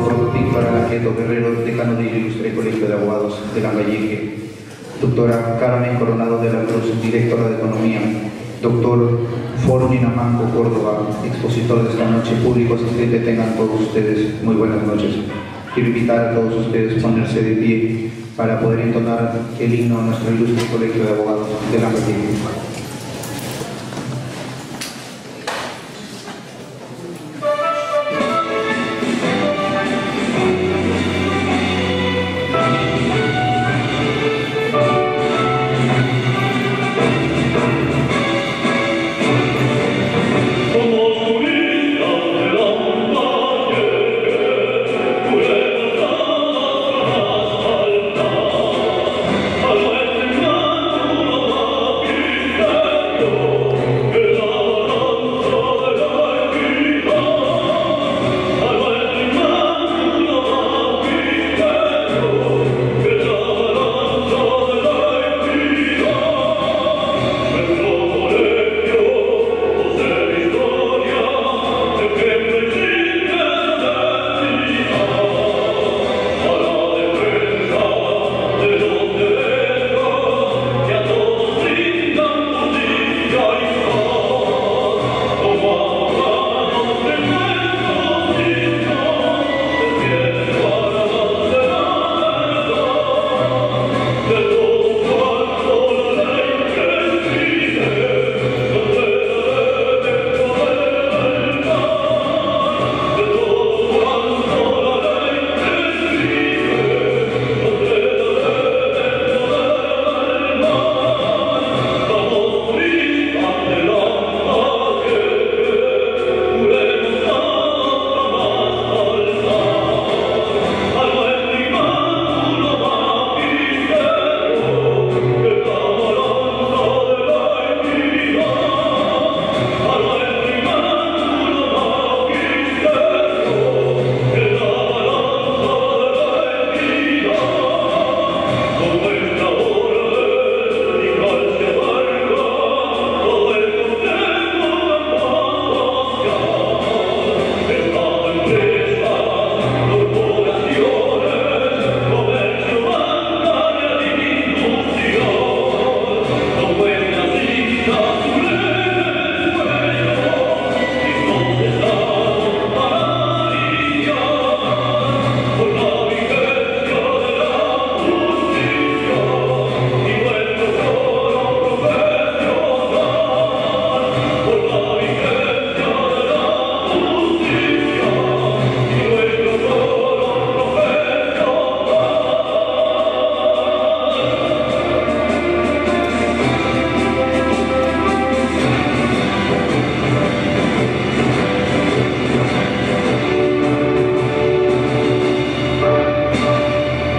doctor Víctor Anacleto Guerrero, decano del Ilustre Colegio de Abogados de Lambayeque, doctora Carmen Coronado de la Cruz, directora de Economía, doctor Forni Namanco Córdoba, expositor de esta noche, público asistente, tengan todos ustedes muy buenas noches. Quiero invitar a todos ustedes a ponerse de pie para poder entonar el himno a nuestro Ilustre Colegio de Abogados de Lambayeque.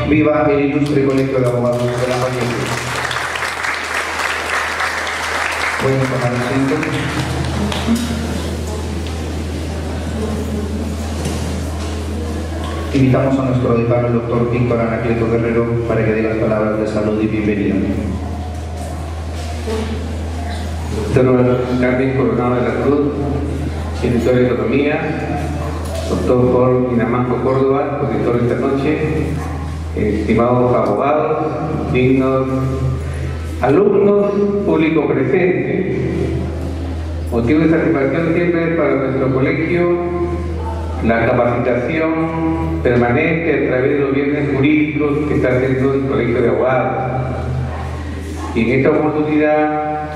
Viva el Ilustre Colegio de Abogados de Lambayeque. Pueden tomar asiento. Invitamos a nuestro decano, el doctor Víctor Anacleto Guerrero, para que dé las palabras de salud y bienvenida. Doctor Carmen Coronado de la Cruz, director de Economía, doctor Forni Namanco Córdoba, auditor de esta noche, estimados abogados, dignos alumnos, público presente. Motivo de satisfacción siempre para nuestro colegio la capacitación permanente a través de los bienes jurídicos que está haciendo el Colegio de Abogados. Y en esta oportunidad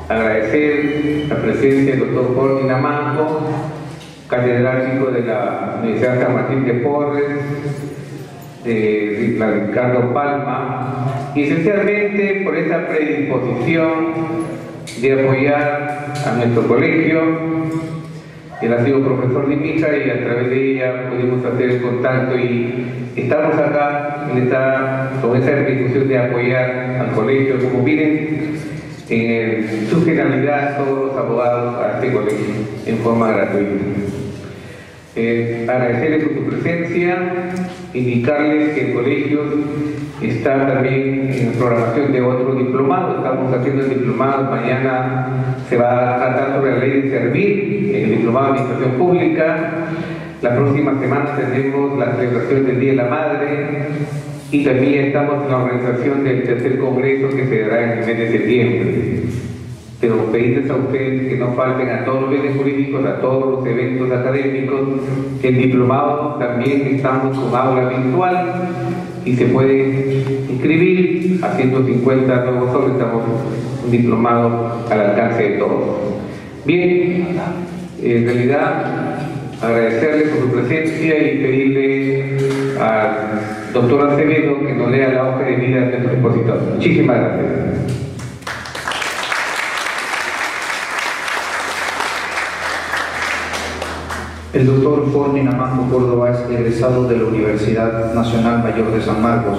agradecer la presencia del doctor Forni Namanco, catedrático de la Universidad San Martín de Porres, de Ricardo Palma, y esencialmente por esa predisposición de apoyar a nuestro colegio. Él ha sido profesor de MICA y a través de ella pudimos hacer el contacto y estamos acá con esa disposición de apoyar al colegio. Como miren, en su generalidad todos los abogados a este colegio en forma gratuita. Agradecerles por su presencia, indicarles que el colegio está también en programación de otro diplomado. Estamos haciendo el diplomado, mañana se va a tratar sobre la ley de servir, el diplomado de administración pública. La próxima semana tenemos la celebración del Día de la Madre y también estamos en la organización del tercer congreso que se dará en el mes de septiembre. Pero pedirles a ustedes que no falten a todos los bienes jurídicos, a todos los eventos académicos. El diplomado también estamos con aula virtual y se puede inscribir a 150 nuevos soles. Estamos un diplomado al alcance de todos. Bien, en realidad agradecerles por su presencia y pedirle al doctor Acevedo que nos lea la hoja de vida de nuestro expositor. Muchísimas gracias. El doctor Forni Namanco Córdoba es egresado de la Universidad Nacional Mayor de San Marcos.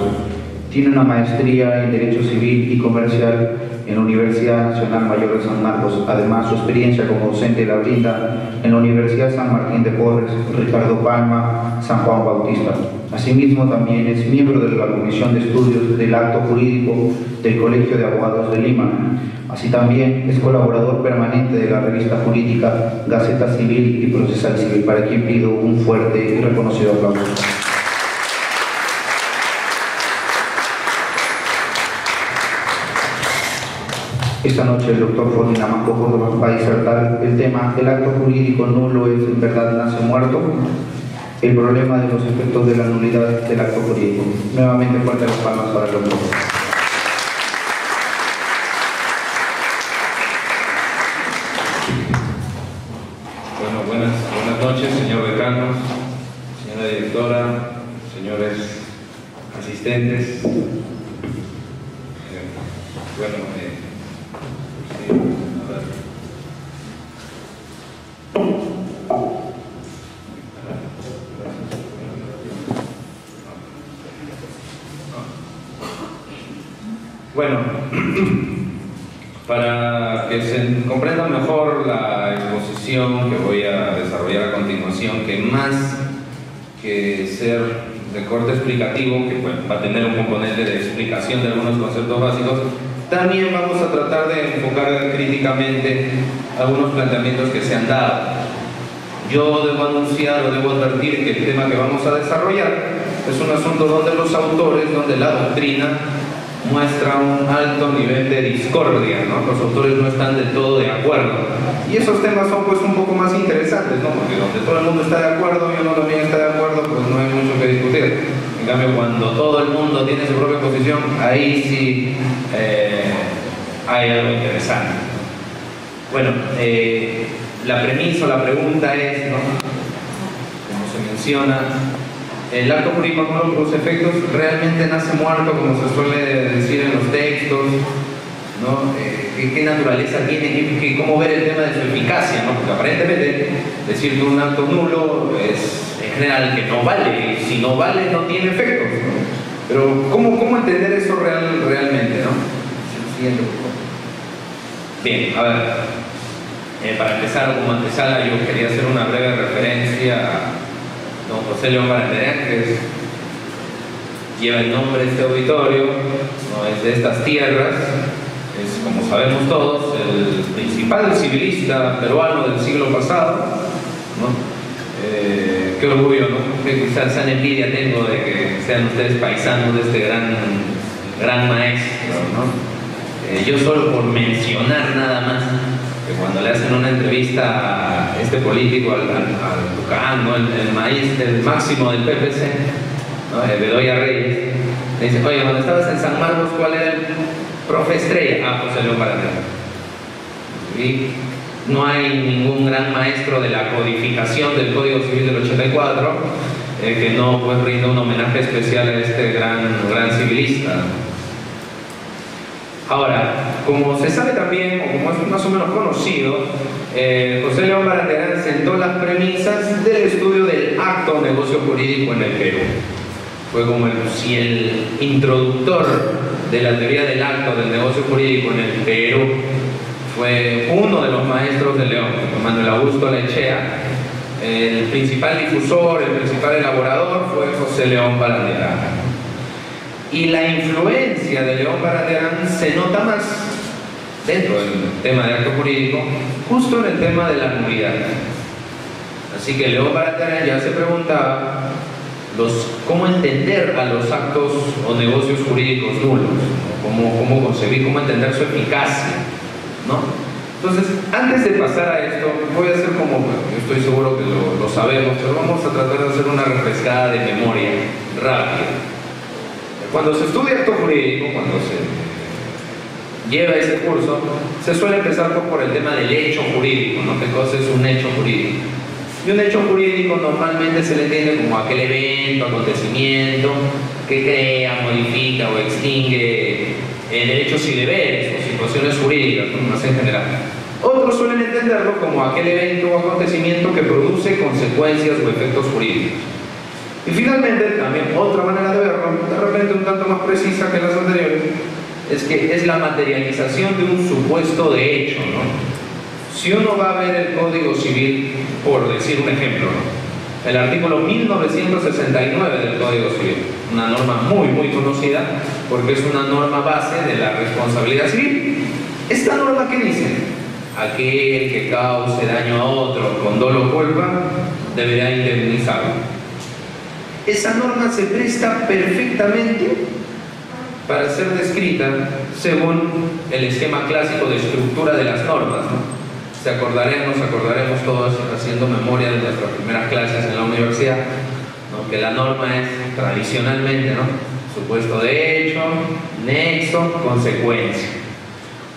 Tiene una maestría en Derecho Civil y Comercial en la Universidad Nacional Mayor de San Marcos. Además, su experiencia como docente la brinda en la Universidad San Martín de Porres, Ricardo Palma, San Juan Bautista. Asimismo, también es miembro de la Comisión de Estudios del Acto Jurídico del Colegio de Abogados de Lima. Así también es colaborador permanente de la revista jurídica Gaceta Civil y Procesal Civil, para quien pido un fuerte y reconocido aplauso. Esta noche el doctor Forni Namanco Córdoba va a disertar el tema "El acto jurídico nulo es en verdad nace muerto", el problema de los efectos de la nulidad del acto jurídico. Nuevamente fuerte las palmas para el doctor. Bueno, buenas noches, señor decano, señora directora, señores asistentes. Bueno, para que se comprenda mejor la exposición que voy a desarrollar a continuación, que más que ser de corte explicativo, que bueno, va a tener un componente de explicación de algunos conceptos básicos, también vamos a tratar de enfocar críticamente algunos planteamientos que se han dado. Yo debo anunciar o debo advertir que el tema que vamos a desarrollar es un asunto donde los autores, donde la doctrina muestra un alto nivel de discordia, ¿no? Los autores no están del todo de acuerdo. Y esos temas son pues un poco más interesantes, ¿no? Porque donde todo el mundo está de acuerdo y uno también está de acuerdo, pues no hay mucho que discutir. En cambio, cuando todo el mundo tiene su propia posición, ahí sí hay algo interesante. Bueno, la premisa o la pregunta es, ¿no? Como se menciona, el acto jurídico nulo por los efectos realmente nace muerto, como se suele decir en los textos, ¿no? ¿Qué naturaleza tiene? ¿Cómo ver el tema de su eficacia, ¿no? Porque aparentemente decir que un acto nulo es en general que no vale, y si no vale no tiene efectos, ¿no? Pero ¿cómo entender eso realmente, ¿no? Siguiente, por favor. Bien, a ver, para empezar, como antesala, yo quería hacer una breve referencia a don José León Barandiarán, que lleva el nombre de este auditorio, no es de estas tierras, es, como sabemos todos, el principal civilista peruano del siglo pasado, ¿no? Qué orgullo, ¿no? Qué san envidia tengo de que sean ustedes paisanos de este gran maestro, ¿no? Yo solo por mencionar nada más que cuando le hacen una entrevista a este político, al Tucán, ¿no? el máximo del PPC, ¿no? Bedoya Reyes, le dice: oye, cuando estabas en San Marcos, ¿cuál era el profe estrella? Ah, José León Barandiarán. Y no hay ningún gran maestro de la codificación del Código Civil del 84 que no pues rinda un homenaje especial a este gran civilista. Ahora, como se sabe también, o como es más o menos conocido, José León Barandiarán sentó las premisas del estudio del acto negocio jurídico en el Perú. Fue como el introductor de la teoría del acto del negocio jurídico en el Perú. Fue uno de los maestros de León, Manuel Augusto Lechea, El principal difusor, el principal elaborador fue José León Barandiarán. Y la influencia de León Barandiarán se nota más dentro del tema de acto jurídico, justo en el tema de la nulidad. Así que León Barandiarán ya se preguntaba cómo entender a los actos o negocios jurídicos nulos, cómo concebir, cómo entender su eficacia, ¿no? Entonces, antes de pasar a esto, voy a hacer como, estoy seguro que lo sabemos, pero vamos a tratar de hacer una refrescada de memoria rápida. Cuando se estudia acto jurídico, cuando se lleva ese curso, se suele empezar por el tema del hecho jurídico, ¿no? ¿Qué cosa es un hecho jurídico? Y un hecho jurídico normalmente se le entiende como aquel evento, acontecimiento que crea, modifica o extingue derechos y deberes o situaciones jurídicas, ¿no? Más en general. Otros suelen entenderlo como aquel evento o acontecimiento que produce consecuencias o efectos jurídicos. Y finalmente, también otra manera de verlo, de repente un tanto más precisa que las anteriores, es que es la materialización de un supuesto de hecho, ¿no? Si uno va a ver el Código Civil, por decir un ejemplo, ¿no? El artículo 1969 del Código Civil, una norma muy conocida porque es una norma base de la responsabilidad civil. ¿Esta norma qué dice? Aquel que cause daño a otro con dolo o culpa deberá indemnizarlo. Esa norma se presta perfectamente para ser descrita según el esquema clásico de estructura de las normas, ¿no? Nos acordaremos todos haciendo memoria de nuestras primeras clases en la universidad, ¿no? Que la norma es tradicionalmente, ¿no? Supuesto de hecho, nexo, consecuencia.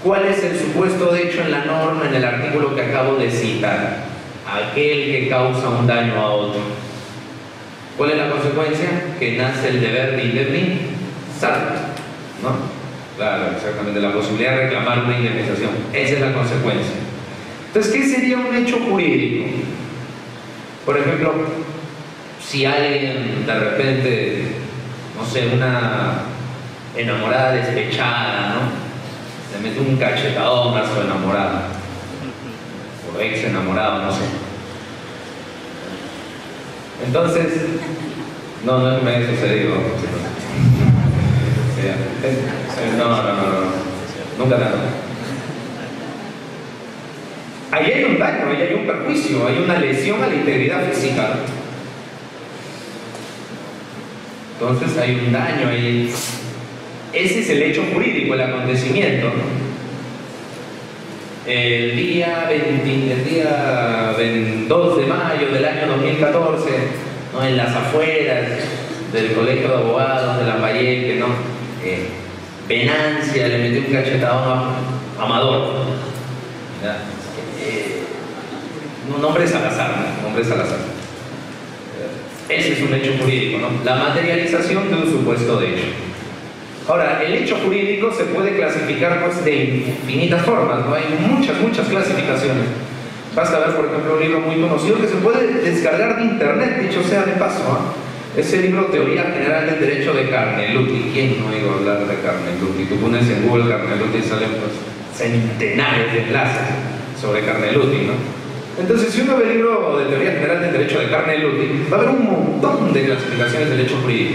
¿Cuál es el supuesto de hecho en la norma, en el artículo que acabo de citar? Aquel que causa un daño a otro. ¿Cuál es la consecuencia? Que nace el deber de indemnizar, ¿no? Claro, exactamente, la posibilidad de reclamar una indemnización. Esa es la consecuencia. Entonces, ¿qué sería un hecho jurídico? Por ejemplo, si alguien de repente, no sé, una enamorada despechada, ¿no? Le mete un cachetadón a su enamorada, o ex enamorado, no sé. Entonces, no me ha sucedido. No, nunca nada. Ahí hay un daño, ahí hay un perjuicio, hay una lesión a la integridad física. Entonces hay un daño ahí. Ese es el hecho jurídico, el acontecimiento, ¿no? El día 2 de mayo del año 2014, ¿no? En las afueras del Colegio de Abogados de Lambayeque, ¿no? Venancia le metió un cachetadón a Amador. Un nombre Salazar, ¿no? Nombre Salazar. Ese es un hecho jurídico, ¿no? La materialización de un supuesto de hecho. Ahora, el hecho jurídico se puede clasificar pues, de infinitas formas, ¿no? Hay muchas clasificaciones. Basta ver, por ejemplo, un libro muy conocido que se puede descargar de internet, dicho sea de paso, ¿eh? Ese libro, Teoría General del Derecho de Carneluti. ¿Quién no ha oído hablar de Carneluti? Tú pones en Google Carneluti y salen pues, centenares de enlaces sobre Carneluti, ¿no? Entonces, si uno ve el libro de Teoría General del Derecho de Carneluti, va a haber un montón de clasificaciones del hecho jurídico.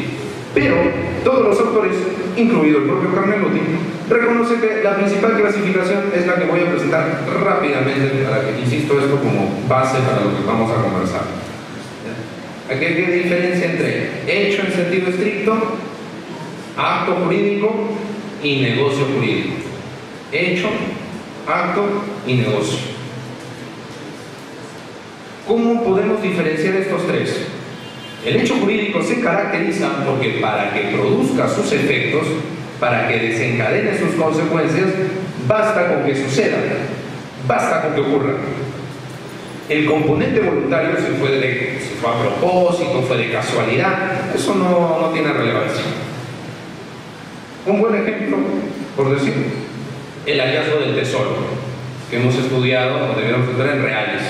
Pero todos los autores, incluido el propio Carneluti, reconocen que la principal clasificación es la que voy a presentar rápidamente para que, insisto, esto como base para lo que vamos a conversar. Aquí hay que diferencia entre hecho en sentido estricto, acto jurídico y negocio jurídico. Hecho, acto y negocio. ¿Cómo podemos diferenciar estos tres? El hecho jurídico se caracteriza porque para que produzca sus efectos, para que desencadene sus consecuencias, basta con que suceda, basta con que ocurra. El componente voluntario, si fue a propósito, fue de casualidad, eso no tiene relevancia. Un buen ejemplo, por decir, el hallazgo del tesoro, que hemos estudiado o debemos estudiar en Reales.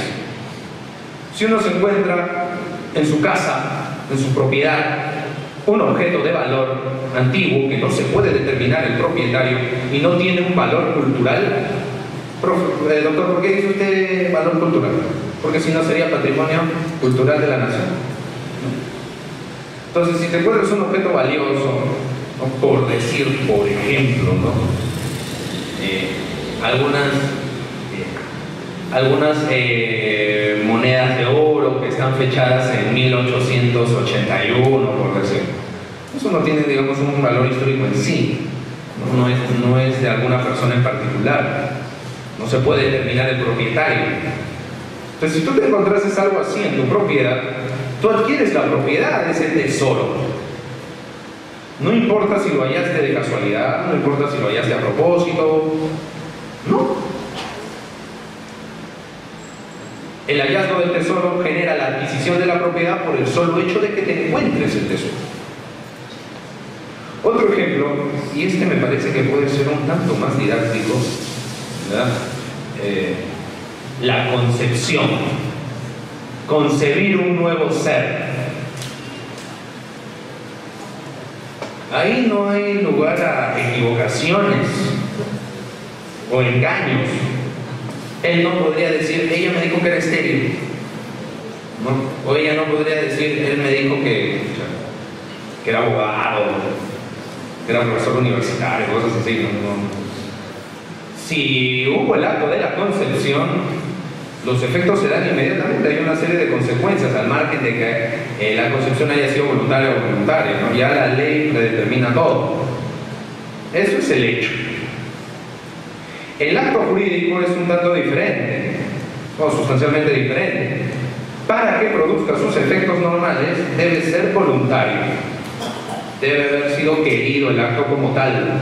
Si uno se encuentra en su casa, en su propiedad, un objeto de valor antiguo que no se puede determinar el propietario y no tiene un valor cultural, doctor, ¿por qué dice usted valor cultural? porque si no sería patrimonio cultural de la nación. Entonces, si te vuelves un objeto valioso, ¿no? Por decir, por ejemplo, ¿no? algunas monedas de oro que están fechadas en 1881, por decir. Eso no tiene, digamos, un valor histórico en sí, no es de alguna persona en particular, no se puede determinar el propietario. Entonces, si tú te encontrases algo así en tu propiedad, tú adquieres la propiedad de ese tesoro. No importa si lo hallaste de casualidad, no importa si lo hallaste a propósito, no. El hallazgo del tesoro genera la adquisición de la propiedad por el solo hecho de que te encuentres el tesoro. Otro ejemplo, y este me parece que puede ser un tanto más didáctico, ¿verdad? La concepción. Concebir un nuevo ser. Ahí no hay lugar a equivocaciones o engaños. Él no podría decir, ella me dijo que era estéril, ¿no? O ella no podría decir, él me dijo que era abogado, que era profesor universitario, cosas así, ¿no? Si hubo el acto de la concepción, los efectos se dan inmediatamente. Hay una serie de consecuencias al margen de que la concepción haya sido voluntaria o voluntaria, ¿no? Ya la ley predetermina todo. Eso es el hecho. El acto jurídico es un tanto diferente, o sustancialmente diferente. Para que produzca sus efectos normales, debe ser voluntario. Debe haber sido querido el acto como tal.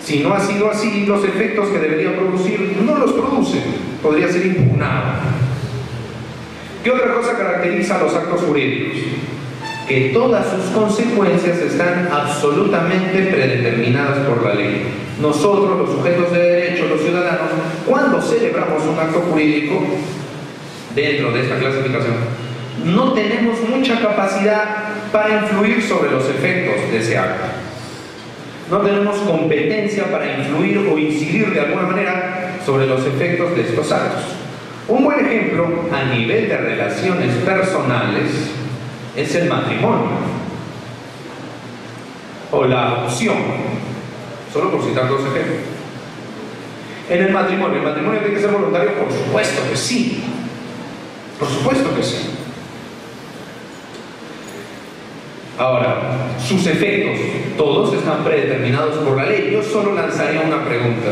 Si no ha sido así, los efectos que debería producir no los produce, podría ser impugnado. ¿Qué otra cosa caracteriza a los actos jurídicos? Que todas sus consecuencias están absolutamente predeterminadas por la ley. Nosotros, los sujetos de derecho, los ciudadanos, cuando celebramos un acto jurídico dentro de esta clasificación, no tenemos mucha capacidad para influir sobre los efectos de ese acto. No tenemos competencia para influir o incidir de alguna manera sobre los efectos de estos actos. Un buen ejemplo a nivel de relaciones personales es el matrimonio o la adopción, solo por citar dos ejemplos. En el matrimonio tiene que ser voluntario, por supuesto que sí, por supuesto que sí. Ahora, sus efectos, todos están predeterminados por la ley. Yo solo lanzaría una pregunta: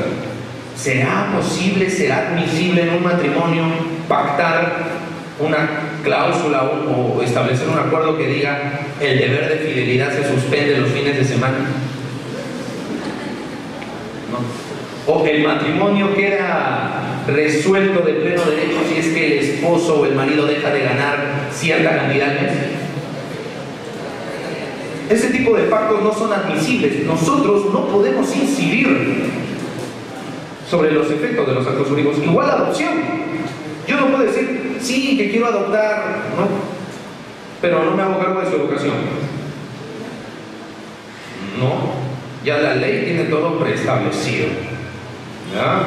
¿será posible, será admisible en un matrimonio pactar una cláusula o establecer un acuerdo que diga el deber de fidelidad se suspende los fines de semana? ¿No? O el matrimonio queda resuelto de pleno derecho si es que el esposo o el marido deja de ganar cierta cantidad al mes. Ese tipo de pactos no son admisibles. Nosotros no podemos incidir sobre los efectos de los actos jurídicos. Igual la adopción. Yo no puedo decir, sí, que quiero adoptar, ¿no? Pero no me hago cargo de su educación. No, ya la ley tiene todo preestablecido. ¿Ya?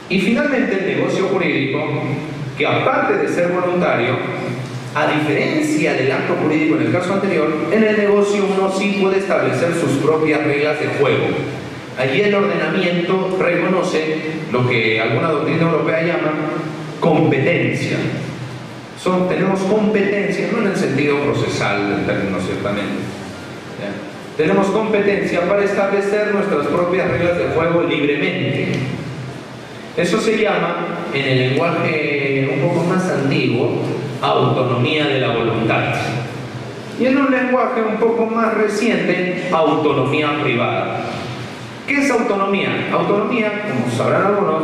Y finalmente el negocio jurídico, que aparte de ser voluntario, a diferencia del acto jurídico en el caso anterior, en el negocio uno sí puede establecer sus propias reglas de juego. Allí el ordenamiento reconoce lo que alguna doctrina europea llama competencia. Tenemos competencia, no en el sentido procesal del término ciertamente. ¿Ya? Tenemos competencia para establecer nuestras propias reglas de juego libremente. Eso se llama, en el lenguaje un poco más antiguo, autonomía de la voluntad. Y en un lenguaje un poco más reciente, autonomía privada. ¿Qué es autonomía? Autonomía, como sabrán algunos,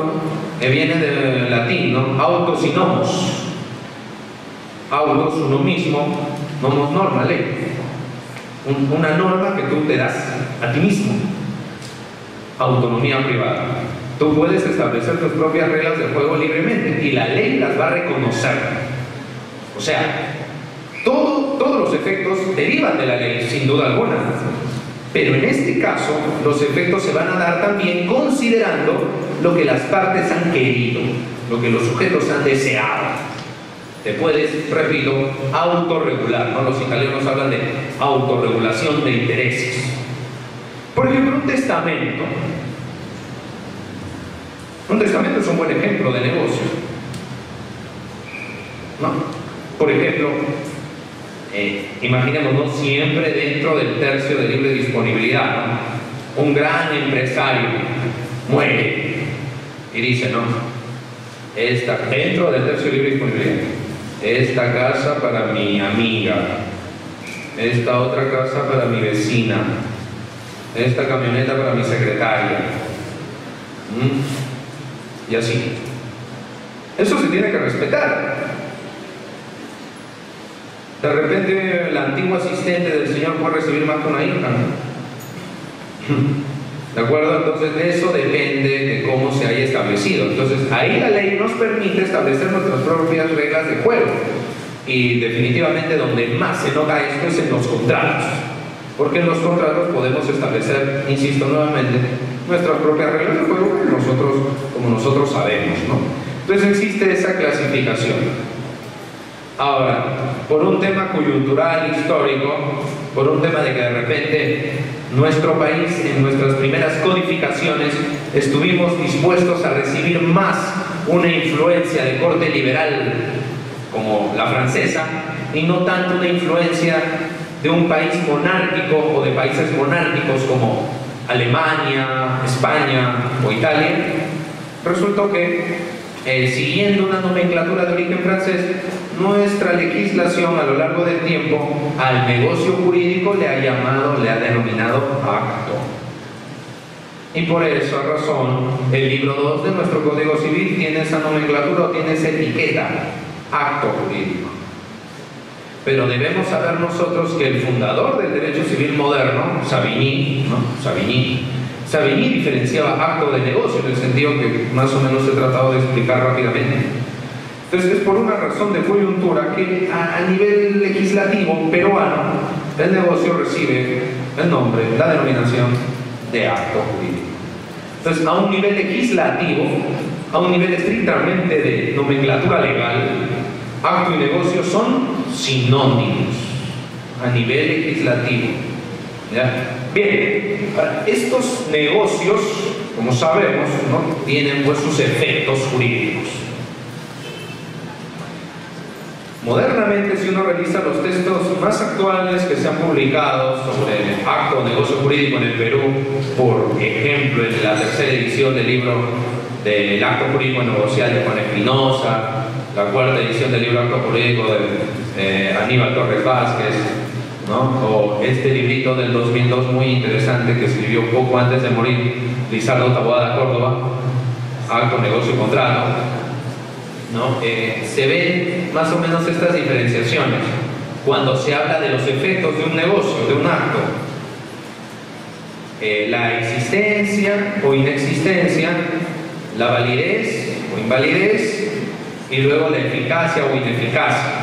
viene del latín, ¿no? Autos y nomos. Autos, uno mismo, nomos norma, ley. Una norma que tú te das a ti mismo. Autonomía privada. Tú puedes establecer tus propias reglas de juego libremente y la ley las va a reconocer. O sea, todos los efectos derivan de la ley, sin duda alguna. Pero en este caso, los efectos se van a dar también considerando lo que las partes han querido, lo que los sujetos han deseado. Te puedes, repito, autorregular, ¿no? Los italianos hablan de autorregulación de intereses. Por ejemplo, un testamento. Un testamento es un buen ejemplo de negocio, ¿no? Por ejemplo, imaginémonos siempre dentro del tercio de libre disponibilidad, ¿no? Un gran empresario muere y dice, no, dentro del tercio de libre disponibilidad, esta casa para mi amiga, esta otra casa para mi vecina, esta camioneta para mi secretaria, y así. Eso se tiene que respetar. De repente la antigua asistente del Señor puede recibir más que una hija, ¿no? ¿De acuerdo? Entonces de eso depende de cómo se haya establecido. Entonces ahí la ley nos permite establecer nuestras propias reglas de juego. Y definitivamente donde más se nota esto es en los contratos. Porque en los contratos podemos establecer, insisto nuevamente, nuestras propias reglas de juego como nosotros sabemos, ¿no? Entonces existe esa clasificación. Ahora, por un tema coyuntural, histórico, por un tema de que de repente nuestro país en nuestras primeras codificaciones estuvimos dispuestos a recibir más una influencia de corte liberal como la francesa y no tanto una influencia de un país monárquico o de países monárquicos como Alemania, España o Italia, resultó que siguiendo una nomenclatura de origen francés, nuestra legislación a lo largo del tiempo al negocio jurídico le ha denominado acto. Y por esa razón, el libro 2 de nuestro Código Civil tiene esa nomenclatura o tiene esa etiqueta, acto jurídico. Pero debemos saber nosotros que el fundador del derecho civil moderno, Savigny, diferenciaba acto de negocio en el sentido que más o menos he tratado de explicar rápidamente. Entonces es por una razón de coyuntura que a nivel legislativo peruano el negocio recibe el nombre, la denominación de acto jurídico. Entonces a un nivel legislativo, a un nivel estrictamente de nomenclatura legal, acto y negocio son sinónimos a nivel legislativo. ¿Ya? Bien, estos negocios, como sabemos, ¿no?, tienen pues sus efectos jurídicos. Modernamente, si uno revisa los textos más actuales que se han publicado sobre el acto o negocio jurídico en el Perú, por ejemplo, en la tercera edición del libro del acto jurídico negocial de Juan Espinosa, la cuarta edición del libro acto jurídico de Aníbal Torres Vázquez, ¿no?, o este librito del 2002 muy interesante que escribió poco antes de morir Lizardo Taboada Córdoba, acto, negocio y contrato, ¿no? Se ven más o menos estas diferenciaciones cuando se habla de los efectos de un negocio, de un acto. La existencia o inexistencia, la validez o invalidez y luego la eficacia o ineficacia.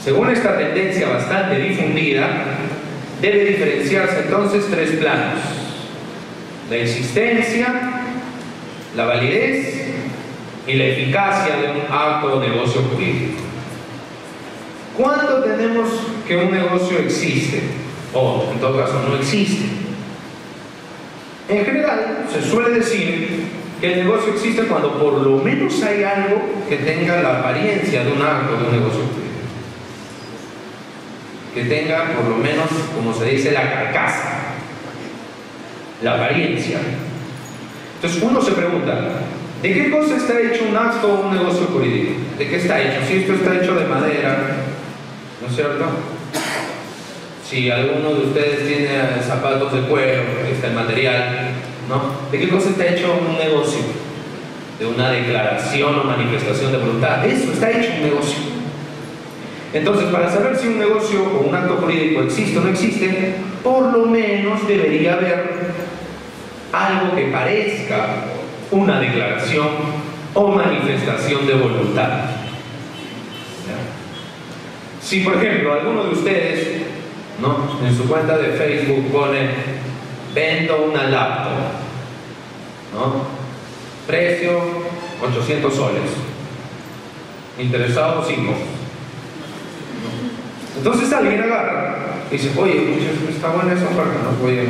Según esta tendencia bastante difundida, debe diferenciarse entonces tres planos: la existencia, la validez y la eficacia de un acto o negocio jurídico. ¿Cuándo tenemos que un negocio existe? O, en todo caso, no existe. En general, se suele decir que el negocio existe cuando por lo menos hay algo que tenga la apariencia de un acto de un negocio jurídico. Que tenga por lo menos, como se dice, la carcasa, la apariencia. Entonces uno se pregunta, ¿de qué cosa está hecho un acto o un negocio jurídico? ¿De qué está hecho? Si esto está hecho de madera, ¿no es cierto? Si alguno de ustedes tiene zapatos de cuero, está el material, ¿no? ¿De qué cosa está hecho un negocio? De una declaración o manifestación de voluntad. Eso está hecho un negocio. Entonces, para saber si un negocio o un acto jurídico existe o no existe, por lo menos debería haber algo que parezca una declaración o manifestación de voluntad. ¿Ya? Si, por ejemplo, alguno de ustedes, ¿no?, en su cuenta de Facebook pone: vendo una laptop, ¿no? Precio, 800 soles. Interesado, 5. Entonces alguien agarra y dice, oye, está buena esa oferta, no voy a...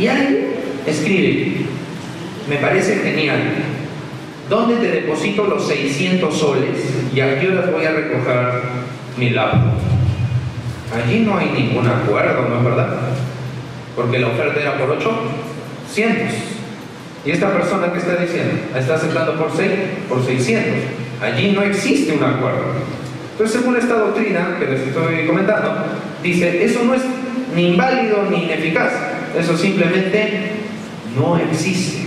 Y alguien escribe, me parece genial, ¿dónde te deposito los 600 soles y a qué horas voy a recoger mi laptop? Allí no hay ningún acuerdo, ¿no es verdad? Porque la oferta era por 800. Y esta persona que está diciendo, está aceptando por 600. Allí no existe un acuerdo. Entonces, según esta doctrina que les estoy comentando, dice, eso no es ni inválido ni ineficaz. Eso simplemente no existe.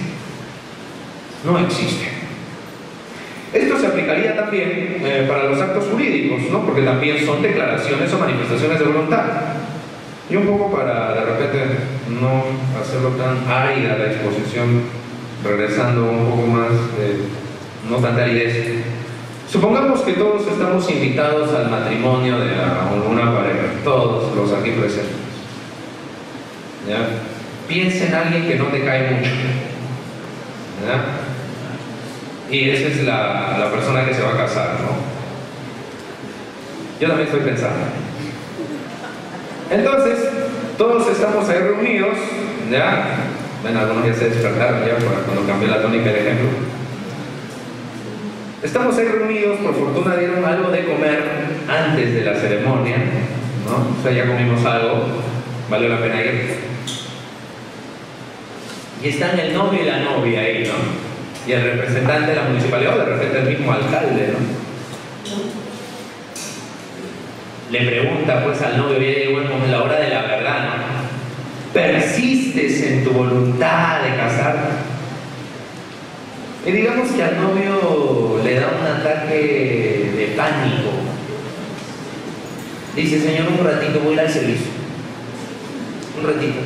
No existe. Esto se aplicaría también para los actos jurídicos, ¿no? Porque también son declaraciones o manifestaciones de voluntad. Y un poco para, de repente, no hacerlo tan árida la exposición, regresando un poco más de no tanta aridez. Supongamos que todos estamos invitados al matrimonio de una pareja, todos los aquí presentes. ¿Ya? Piensa en alguien que no te cae mucho. ¿Ya? Y esa es la persona que se va a casar, ¿no? Yo también estoy pensando. Entonces, todos estamos ahí reunidos, ¿ya? Bueno, algunos ya se despertaron ya cuando cambié la tónica del ejemplo. Estamos ahí reunidos, por fortuna dieron algo de comer antes de la ceremonia, ¿no? O sea, ya comimos algo, valió la pena ir. Y están el novio y la novia ahí, ¿no? Y el representante de la municipalidad, o de repente el mismo alcalde, ¿no? Le pregunta pues al novio, oye, bueno, en la hora de la verdad, ¿no? ¿Persistes en tu voluntad de casarte? Y digamos que al novio le da un ataque de pánico. Dice, señor, un ratito, voy a ir al servicio. Un ratito.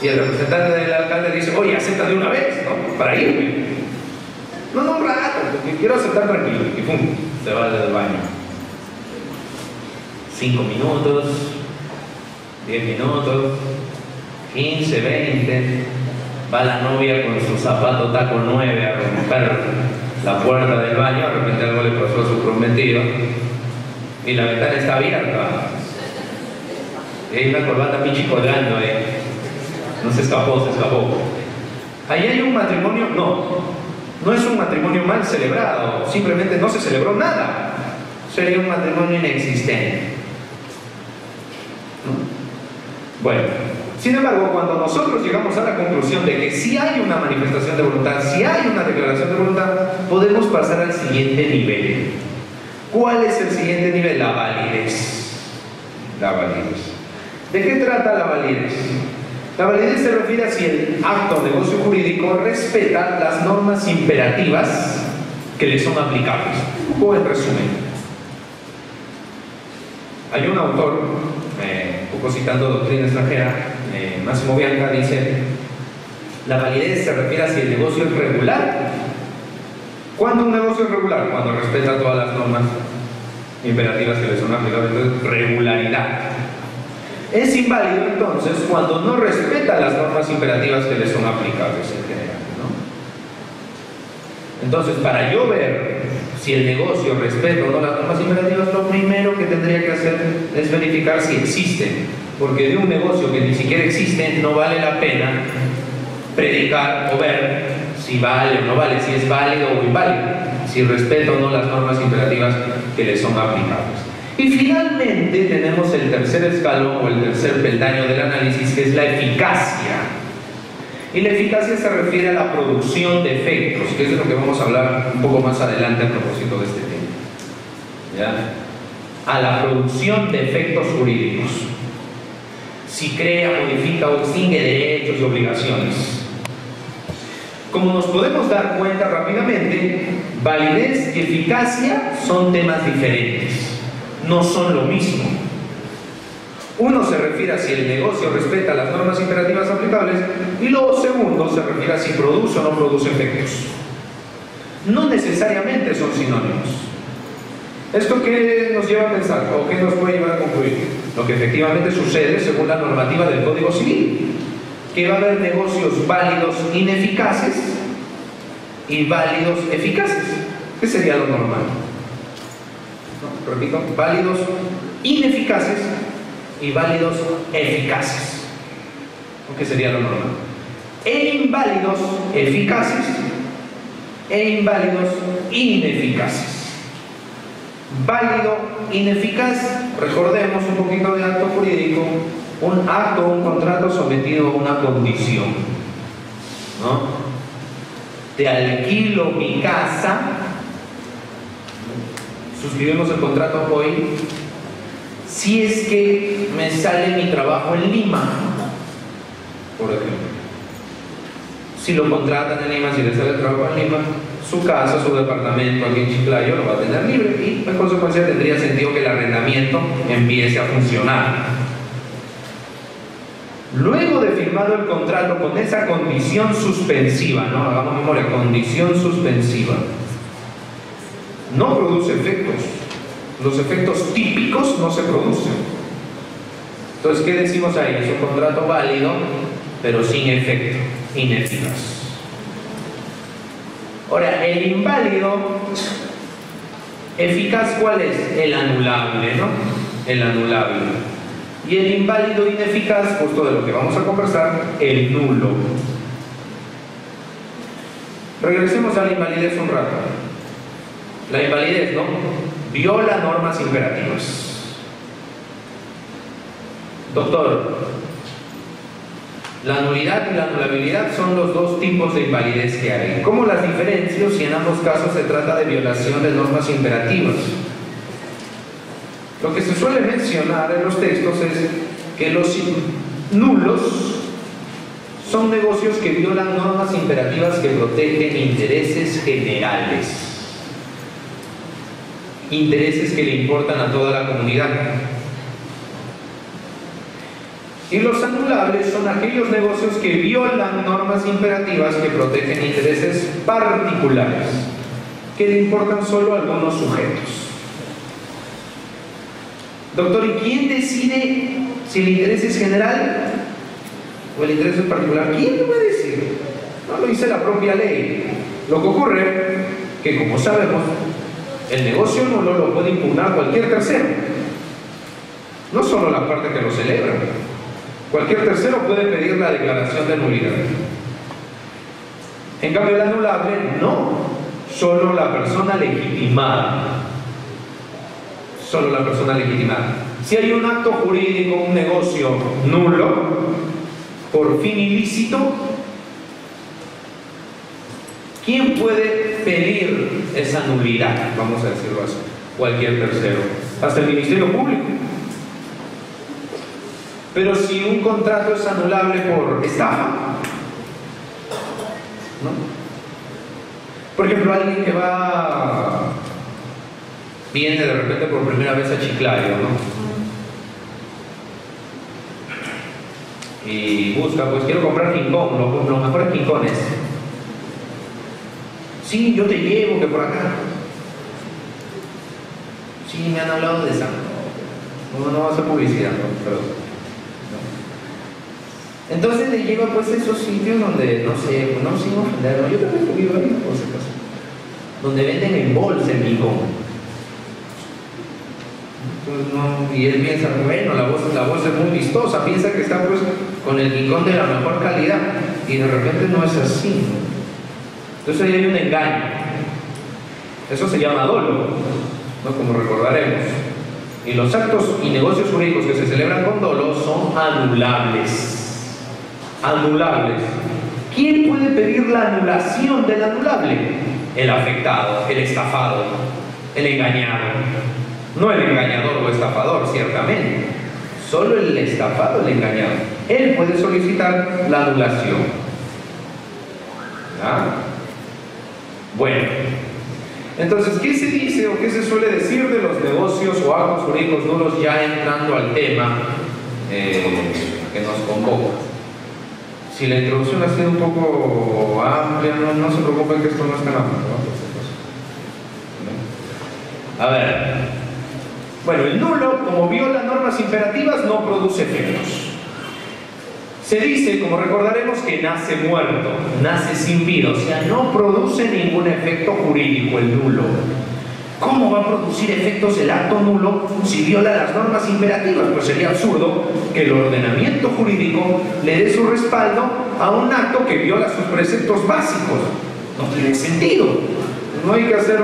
Y el representante del alcalde dice, oye, acepta de una vez, ¿no? Para irme. No, un rato, porque quiero aceptar tranquilo. Y pum, se va del baño. 5 minutos, 10 minutos, 15, 20. Va la novia con su zapato taco 9 a romper la puerta del baño. De repente algo le pasó a su prometido y la ventana está abierta. Y hay una corbata pichi colgando ahí. No se escapó, se escapó. ¿Ahí hay un matrimonio? No es un matrimonio mal celebrado. Simplemente no se celebró nada. Sería un matrimonio inexistente. ¿No? Bueno, sin embargo, cuando nosotros llegamos a la conclusión de que si hay una manifestación de voluntad, si hay una declaración de voluntad, podemos pasar al siguiente nivel. ¿Cuál es el siguiente nivel? La validez. La validez. ¿De qué trata la validez? La validez se refiere a si el acto o negocio jurídico respeta las normas imperativas que le son aplicables. Un poco en resumen. Hay un autor, un poco citando doctrina extranjera, Máximo Bianca, dice: la validez se refiere a si el negocio es regular. ¿Cuándo un negocio es regular? Cuando respeta todas las normas imperativas que le son aplicables. Entonces, regularidad. Es inválido entonces cuando no respeta las normas imperativas que le son aplicables en general, ¿no? Entonces, para yo ver si el negocio respeta o no las normas imperativas, lo primero que tendría que hacer es verificar si existen, porque de un negocio que ni siquiera existe no vale la pena predicar o ver si vale o no vale, si es válido o inválido, si respeta o no las normas imperativas que le son aplicables. Y finalmente tenemos el tercer escalón o el tercer peldaño del análisis, que es la eficacia. Y la eficacia se refiere a la producción de efectos, que es de lo que vamos a hablar un poco más adelante a propósito de este tema. ¿Ya? A la producción de efectos jurídicos. Si crea, modifica o extingue derechos y obligaciones. Como nos podemos dar cuenta rápidamente, validez y eficacia son temas diferentes. No son lo mismo. Uno se refiere a si el negocio respeta las normas imperativas aplicables y lo segundo se refiere a si produce o no produce efectos. No necesariamente son sinónimos. ¿Esto qué nos lleva a pensar o qué nos puede llevar a concluir? Lo que efectivamente sucede según la normativa del Código Civil, que va a haber negocios válidos ineficaces y válidos eficaces. ¿Qué sería lo normal? ¿No? Repito, válidos ineficaces y válidos eficaces. ¿Qué sería lo normal? E inválidos eficaces e inválidos ineficaces. Válido, ineficaz, recordemos un poquito de acto jurídico, un acto, un contrato sometido a una condición, ¿no? Te alquilo mi casa, suscribimos el contrato hoy, si es que me sale mi trabajo en Lima, por ejemplo. Si lo contratan en Lima, si le sale el trabajo en Lima, su casa, su departamento aquí en Chiclayo lo va a tener libre y en consecuencia tendría sentido que el arrendamiento empiece a funcionar. Luego de firmado el contrato con esa condición suspensiva, ¿no? Hagamos memoria, condición suspensiva, no produce efectos. Los efectos típicos no se producen. Entonces, ¿qué decimos ahí? Es un contrato válido, pero sin efecto, ineficaz. Ahora, el inválido eficaz, ¿cuál es? El anulable, ¿no? El anulable. Y el inválido ineficaz, justo de lo que vamos a conversar, el nulo. Regresemos a la invalidez un rato. La invalidez, ¿no? Viola normas imperativas. Doctor, la nulidad y la anulabilidad son los dos tipos de invalidez que hay. ¿Cómo las diferencio si en ambos casos se trata de violación de normas imperativas? Lo que se suele mencionar en los textos es que los nulos son negocios que violan normas imperativas que protegen intereses generales. Intereses que le importan a toda la comunidad. Y los anulables son aquellos negocios que violan normas imperativas que protegen intereses particulares, que le importan solo a algunos sujetos. Doctor, ¿y quién decide si el interés es general o el interés es particular? ¿Quién lo va a decir? No lo dice la propia ley. Lo que ocurre que, como sabemos, el negocio nulo lo puede impugnar cualquier tercero, no solo la parte que lo celebra. Cualquier tercero puede pedir la declaración de nulidad. En cambio, el anulable no, solo la persona legitimada. Solo la persona legitimada. Si hay un acto jurídico, un negocio nulo, por fin ilícito, ¿quién puede pedir esa nulidad? Vamos a decirlo así. Cualquier tercero. Hasta el Ministerio Público. Pero si un contrato es anulable por estafa, ¿no? Por ejemplo, alguien que viene de repente por primera vez a Chiclayo, ¿no? Y busca, pues quiero comprar King Kong, los mejores King Kongs. Sí, yo te llevo, que por acá. Sí, me han hablado de esa. No va a hacer publicidad, ¿no? Pero entonces le lleva pues a esos sitios donde, no sé, pues no sin ofender, ¿no? Yo también he vivido ahí, por si acaso, donde venden en bolsa el King Kong. Entonces, no, y él piensa, bueno, la bolsa es muy vistosa, piensa que está pues con el King Kong de la mejor calidad, y de repente no es así, ¿no? Entonces ahí hay un engaño. Eso se llama dolo, ¿no? Como recordaremos. Y los actos y negocios jurídicos que se celebran con dolo son anulables. Anulables. ¿Quién puede pedir la anulación del anulable? El afectado, el estafado, el engañado. No el engañador o estafador, ciertamente. Solo el estafado, el engañado. Él puede solicitar la anulación. ¿Ah? Bueno. Entonces, ¿qué se dice o qué se suele decir de los negocios o actos jurídicos nulos ya entrando al tema que nos convoca? Si la introducción ha sido un poco amplia, no se preocupen que esto no es tan amplio, ¿no? A ver. Bueno, el nulo, como viola normas imperativas, no produce efectos. Se dice, como recordaremos, que nace muerto, nace sin vida, o sea, no produce ningún efecto jurídico el nulo. ¿Cómo va a producir efectos el acto nulo si viola las normas imperativas? Pues sería absurdo que el ordenamiento jurídico le dé su respaldo a un acto que viola sus preceptos básicos. No tiene sentido. No hay que hacer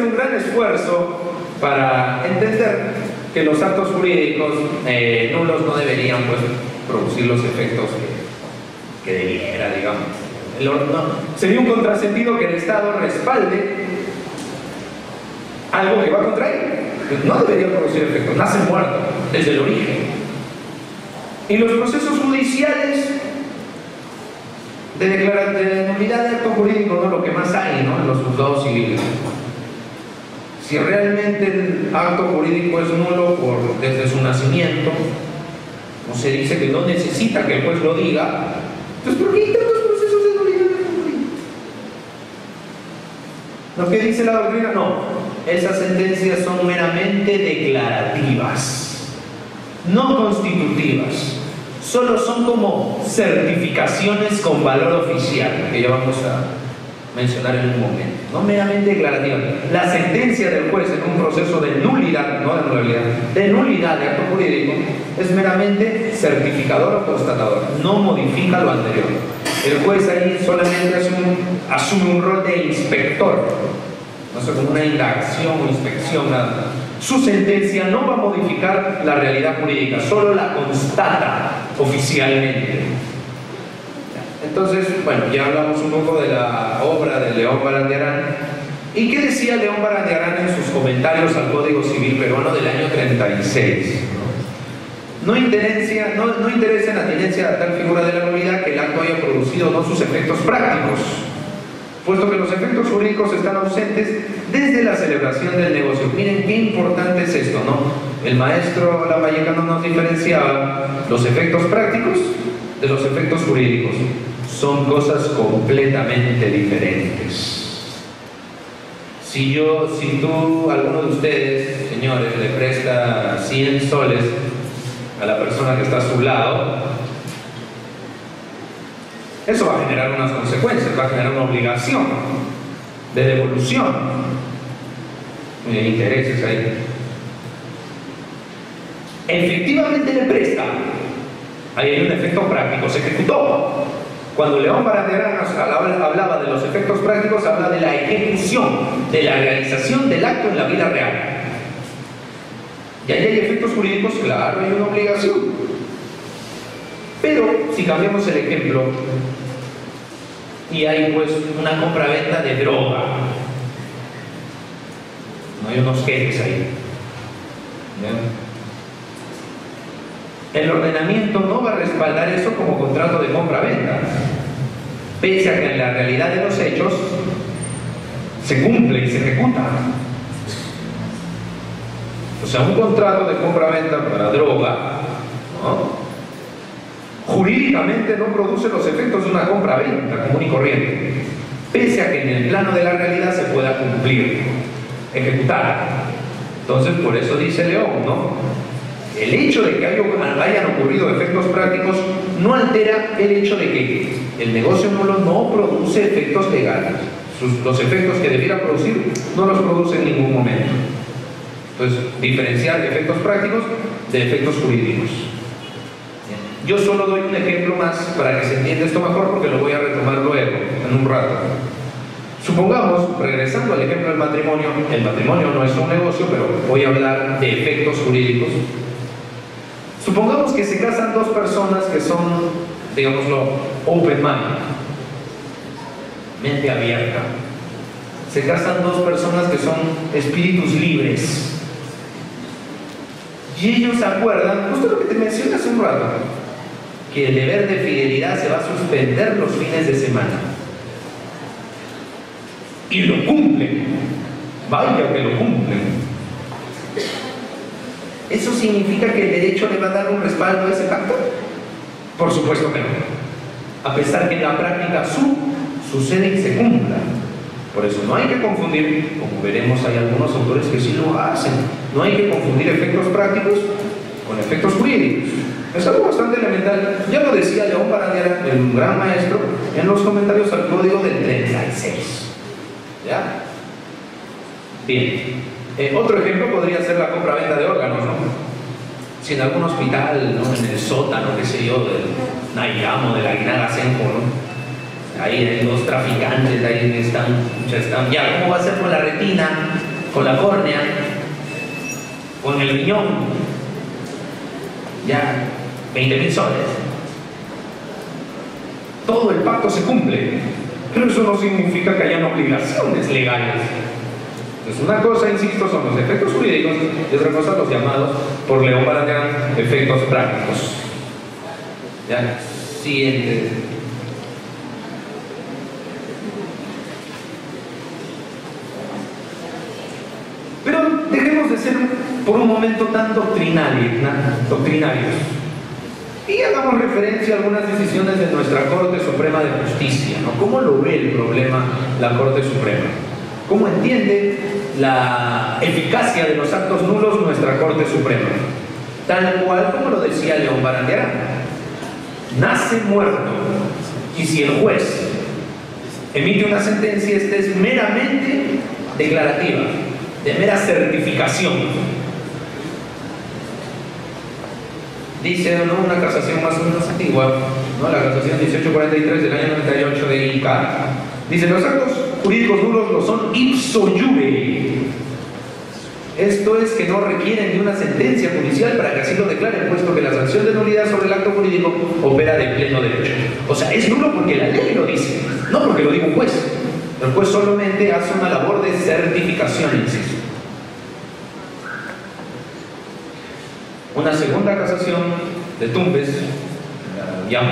un gran esfuerzo para entender que los actos jurídicos nulos no deberían, pues, producir los efectos que debiera, digamos. Sería un contrasentido que el Estado respalde algo que va contra él. No debería producir efectos, nace muerto desde el origen. Y los procesos judiciales de nulidad de acto jurídico, ¿no? Lo que más hay, ¿no?, en los juzgados civiles. Si realmente el acto jurídico es nulo desde su nacimiento, no se dice que no necesita que el juez lo diga, entonces ¿por qué hay tantos procesos de nulidad de acto jurídico? ¿Lo que dice la doctrina? No, esas sentencias son meramente declarativas, no constitutivas, solo son como certificaciones con valor oficial, que ya vamos a mencionar en un momento, no meramente declarativa. La sentencia del juez en un proceso de nulidad, no de nulidad, de nulidad de acto jurídico, es meramente certificador o constatador, no modifica lo anterior. El juez ahí solamente asume un rol de inspector, no sé, como una indagación o inspección, nada. Su sentencia no va a modificar la realidad jurídica, solo la constata oficialmente. Entonces, bueno, ya hablamos un poco de la obra de León Barandiarán. ¿Y qué decía León Barandiarán en sus comentarios al Código Civil peruano del año 36? No interesa en la tenencia de tal figura de la nulidad que el acto haya producido no sus efectos prácticos, puesto que los efectos jurídicos están ausentes desde la celebración del negocio. Miren qué importante es esto, ¿no? El maestro Lambayecano nos diferenciaba los efectos prácticos de los efectos jurídicos. Son cosas completamente diferentes. Si tú, alguno de ustedes, señores, le presta 100 soles a la persona que está a su lado, eso va a generar unas consecuencias, va a generar una obligación de devolución, intereses ahí. Efectivamente le presta, ahí hay un efecto práctico, se ejecutó. Cuando León Barandiarán hablaba de los efectos prácticos, habla de la ejecución, de la realización del acto en la vida real. Y ahí hay efectos jurídicos, claro, hay una obligación. Pero si cambiamos el ejemplo y hay pues una compraventa de droga, no hay unos jefes ahí, ¿ya? El ordenamiento no va a respaldar eso como contrato de compra-venta, pese a que en la realidad de los hechos se cumple y se ejecuta. O sea, un contrato de compra-venta para droga, ¿no?, jurídicamente no produce los efectos de una compra-venta común y corriente, pese a que en el plano de la realidad se pueda cumplir, ejecutar. Entonces, por eso dice León, ¿no?, el hecho de que hayan ocurrido efectos prácticos no altera el hecho de que el negocio nulo no produce efectos legales. Los efectos que debiera producir no los produce en ningún momento. Entonces, diferenciar efectos prácticos de efectos jurídicos. Yo solo doy un ejemplo más para que se entienda esto mejor, porque lo voy a retomar luego, en un rato. Supongamos, regresando al ejemplo del matrimonio, el matrimonio no es un negocio, pero voy a hablar de efectos jurídicos. Supongamos que se casan dos personas que son, digámoslo, open mind, mente abierta. Se casan dos personas que son espíritus libres. Y ellos acuerdan, justo lo que te mencioné hace un rato, que el deber de fidelidad se va a suspender los fines de semana. Y lo cumplen. Vaya que lo cumplen. ¿Eso significa que el derecho le va a dar un respaldo a ese pacto? Por supuesto que no. A pesar que en la práctica sucede y se cumpla. Por eso no hay que confundir, como veremos hay algunos autores que sí lo hacen, no hay que confundir efectos prácticos con efectos jurídicos. Es algo bastante elemental. Ya lo decía León Barandiarán, el gran maestro, en los comentarios al código del 36. ¿Ya? Bien. Otro ejemplo podría ser la compra-venta de órganos, ¿no? Si en algún hospital, ¿no?, en el sótano, qué sé yo, del Nairamo, de la Aguinaga Senco, ¿no?, ahí hay dos traficantes, ahí están, ya, ¿cómo va a ser con la retina, con la córnea, con el riñón? Ya, 20.000 soles. Todo el pacto se cumple, pero eso no significa que hayan obligaciones legales. Entonces, una cosa, insisto, son los efectos jurídicos y otra cosa los llamados por León Barandiarán efectos prácticos. Ya, siguiente. Pero dejemos de ser por un momento tan doctrinarios y hagamos referencia a algunas decisiones de nuestra Corte Suprema de Justicia, ¿no? ¿Cómo lo ve el problema la Corte Suprema? ¿Cómo entiende la eficacia de los actos nulos nuestra Corte Suprema? Tal cual como lo decía León Barandiarán. Nace muerto, y si el juez emite una sentencia, esta es meramente declarativa, de mera certificación. Dice, ¿no?, una casación más o menos antigua, ¿no?, la casación 1843 del año 98 de ICA, dice: los actos jurídicos nulos lo son ipso iure. Esto es que no requieren de una sentencia judicial para que así lo declaren, puesto que la sanción de nulidad sobre el acto jurídico opera de pleno derecho. O sea, es nulo porque la ley lo dice, no porque lo diga un juez. El juez solamente hace una labor de certificación, insisto. Una segunda casación de Tumbes, ya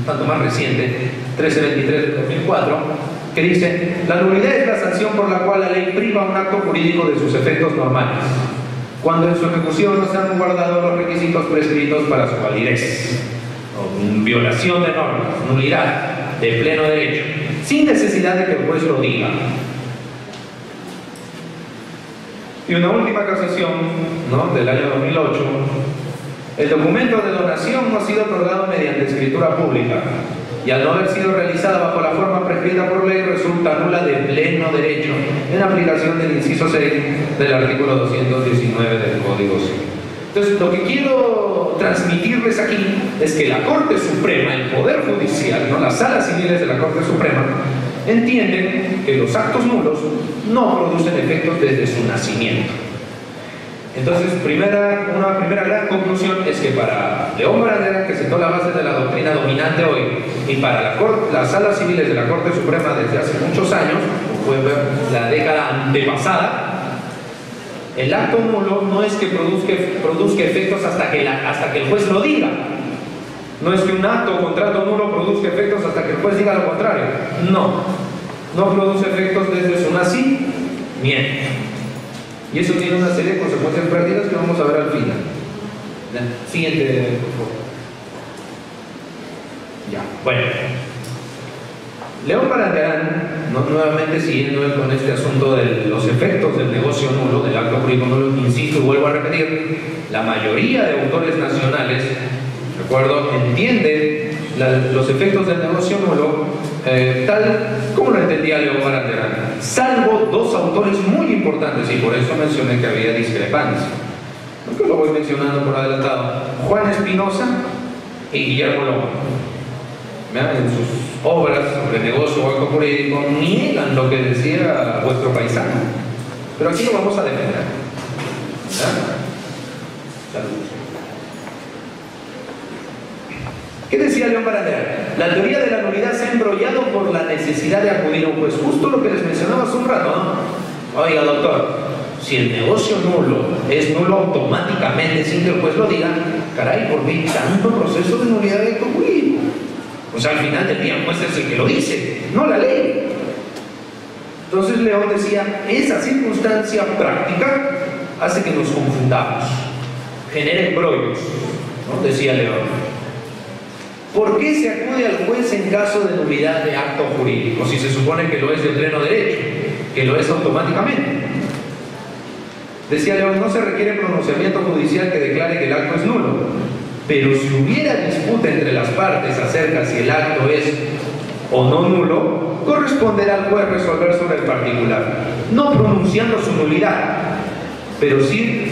tanto más reciente, 1323 de 2004, que dice: la nulidad es la sanción por la cual la ley priva un acto jurídico de sus efectos normales, cuando en su ejecución no se han guardado los requisitos prescritos para su validez. O violación de normas, nulidad de pleno derecho, sin necesidad de que el juez lo diga. Y una última casación, ¿no?, del año 2008, el documento de donación no ha sido otorgado mediante escritura pública y al no haber sido realizada bajo la forma prescrita por ley resulta nula de pleno derecho en aplicación del inciso 6 del artículo 219 del Código Civil. Entonces, lo que quiero transmitirles aquí es que la Corte Suprema, el Poder Judicial, ¿no?, las salas civiles de la Corte Suprema, entienden que los actos nulos no producen efectos desde su nacimiento. Entonces, una primera gran conclusión es que para León Barandiarán, que sentó la base de la doctrina dominante hoy, y para las salas civiles de la Corte Suprema desde hace muchos años, como pueden ver, la década antepasada, el acto nulo no es que produzca efectos hasta que el juez lo diga. No es que un acto o contrato nulo produzca efectos hasta que el juez diga lo contrario. No produce efectos desde su nacimiento. Y eso tiene una serie de consecuencias prácticas que vamos a ver al final. Siguiente, por favor. Ya, bueno. León Barandiarán, ¿no?, nuevamente siguiendo con este asunto de los efectos del negocio nulo, del acto jurídico nulo, insisto y vuelvo a repetir, la mayoría de autores nacionales, recuerdo, entienden los efectos del negocio nulo tal como lo entendía León Barandiarán, salvo dos autores muy importantes, y por eso mencioné que había discrepancia. Aunque lo voy mencionando por adelantado: Juan Espinosa y Guillermo Loma. En sus obras sobre negocio o acto jurídico niegan lo que decía vuestro paisano, pero aquí lo vamos a defender. Saludos. ¿Qué decía León Barandiarán? La teoría de la nulidad se ha embrollado por la necesidad de acudir a un juez. Justo lo que les mencionaba hace un rato, ¿no? Oiga, doctor, si el negocio nulo es nulo automáticamente sin que el juez lo diga, caray, ¿por qué tanto proceso de nulidad de acto jurídico? O sea, al final del día el juez es el que lo dice, no la ley. Entonces León decía, esa circunstancia práctica hace que nos confundamos, genera embrollos, ¿no?, decía León. ¿Por qué se acude al juez en caso de nulidad de acto jurídico? Si se supone que lo es de pleno derecho, que lo es automáticamente. Decía León, no se requiere pronunciamiento judicial que declare que el acto es nulo, pero si hubiera disputa entre las partes acerca si el acto es o no nulo, corresponderá al juez resolver sobre el particular, no pronunciando su nulidad, pero sí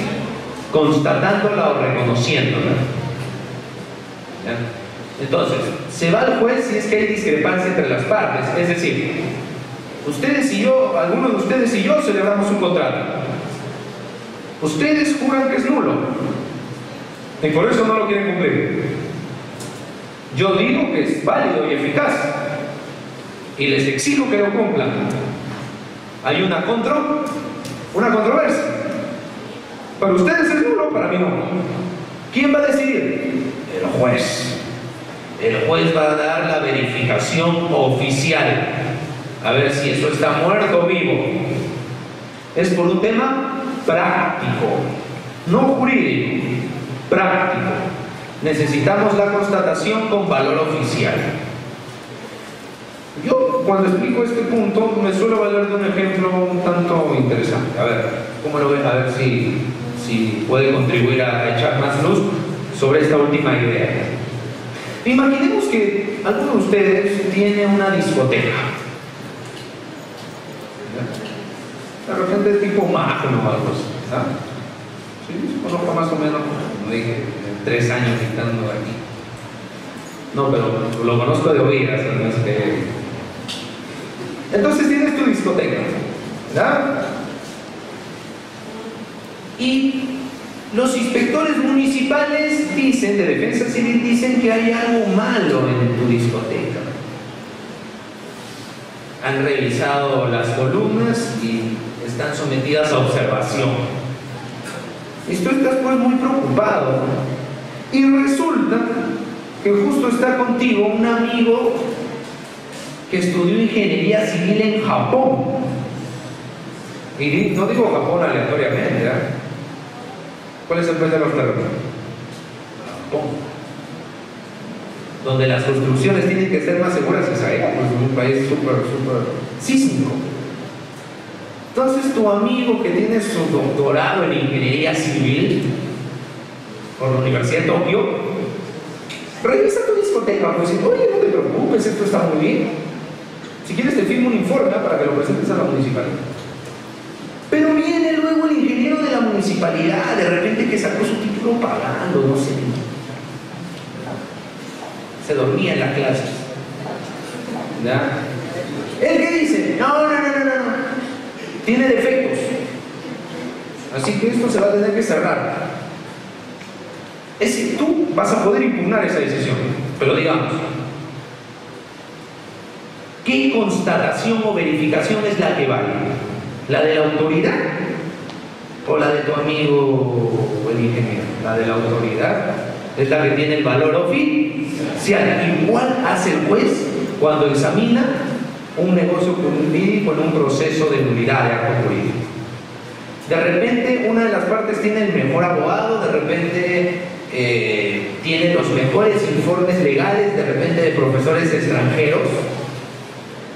constatándola o reconociéndola. ¿Ya? Entonces, se va al juez si es que hay discrepancia entre las partes, es decir, ustedes y yo, algunos de ustedes y yo celebramos un contrato. Ustedes juran que es nulo y por eso no lo quieren cumplir. Yo digo que es válido y eficaz y les exijo que lo cumplan. Hay una controversia. Para ustedes es nulo, para mí no. ¿Quién va a decidir? El juez. El juez va a dar la verificación oficial a ver si eso está muerto o vivo. Es por un tema práctico, no jurídico, práctico. Necesitamos la constatación con valor oficial. Yo cuando explico este punto me suelo valer de un ejemplo un tanto interesante. A ver, ¿cómo lo ven? A ver si puede contribuir a echar más luz sobre esta última idea. Imaginemos que alguno de ustedes tiene una discoteca. De repente tipo Magno o algo así. Sí, conozco más o menos, como dije, 3 años estando aquí. No, pero lo conozco de oídas, no es que... Entonces tienes tu discoteca, ¿verdad? Y los inspectores municipales dicen, de defensa civil, dicen que hay algo malo en tu discoteca. Han revisado las columnas y están sometidas a observación. Y tú estás pues muy preocupado. Y resulta que justo está contigo un amigo que estudió ingeniería civil en Japón. Y no digo Japón aleatoriamente, ¿eh? ¿Cuál es el país de los terrenos? Japón. Donde las construcciones tienen que ser más seguras que Israel, pues es un país súper sísmico. Entonces tu amigo que tiene su doctorado en ingeniería civil por la Universidad de Tokio revisa tu discoteca, pues dice, oye, no te preocupes, esto está muy bien. Si quieres te firmo un informe para que lo presentes a la municipalidad. Pero viene luego el ingeniero de la municipalidad, de repente que sacó su título pagando, no sé. Se dormía en las clases. ¿Ya? ¿Él qué dice? No. Tiene defectos. Así que esto se va a tener que cerrar. Es decir, tú vas a poder impugnar esa decisión. Pero digamos, ¿qué constatación o verificación es la que vale? ¿La de la autoridad o la de tu amigo el ingeniero? La de la autoridad es la que tiene el valor oficial. Igual hace el juez cuando examina un negocio jurídico en un proceso de nulidad de acto jurídico. De repente una de las partes tiene el mejor abogado, de repente tiene los mejores informes legales, de repente de profesores extranjeros.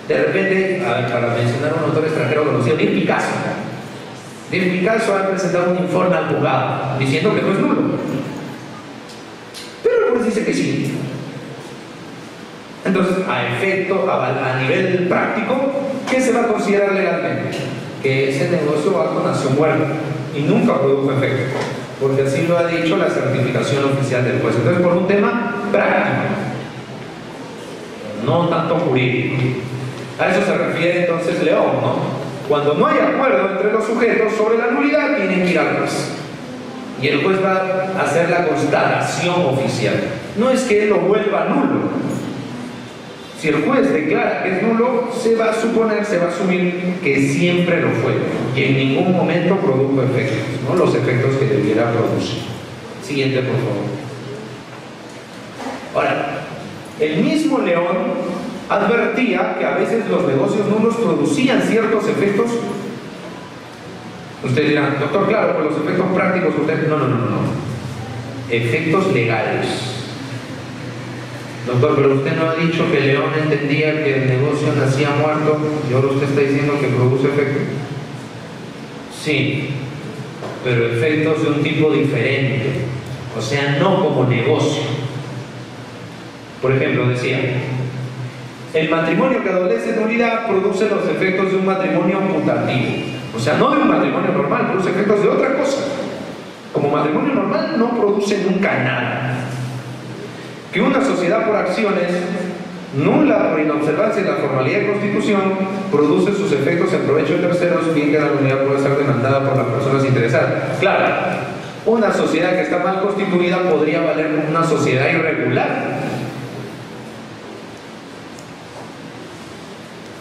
De repente, para mencionar un autor extranjero conocido, Dirk Picasso. Dirk Picasso ha presentado un informe al juzgado diciendo que no es nulo. Pero el juez dice que sí. Entonces, a nivel práctico, ¿qué se va a considerar legalmente? Que ese negocio nació muerto y nunca produjo efecto, porque así lo ha dicho la certificación oficial del juez. Entonces, por un tema práctico, no tanto jurídico. A eso se refiere entonces León, ¿no? Cuando no hay acuerdo entre los sujetos sobre la nulidad, tienen que ir al juez. Y el juez va a hacer la constatación oficial. No es que él lo vuelva nulo. Si el juez declara que es nulo, se va a asumir que siempre lo fue y en ningún momento produjo efectos, ¿no? Los efectos que debiera producir. Siguiente, por favor. Ahora, el mismo León advertía que a veces los negocios nulos producían ciertos efectos. Ustedes dirán, doctor, claro, pues los efectos prácticos, usted... No. Efectos legales. Doctor, pero usted no ha dicho que León entendía que el negocio nacía muerto y ahora usted está diciendo que produce efectos. Sí, pero efectos de un tipo diferente, o sea, no como negocio. Por ejemplo, decía, el matrimonio que adolece de nulidad produce los efectos de un matrimonio mutativo, o sea, no de un matrimonio normal, produce efectos de otra cosa. Como matrimonio normal no produce nunca nada. Que una sociedad por acciones nula por inobservancia de la formalidad de constitución produce sus efectos en provecho de terceros, bien que la nulidad puede ser demandada por las personas interesadas. Claro, una sociedad que está mal constituida podría valer como una sociedad irregular,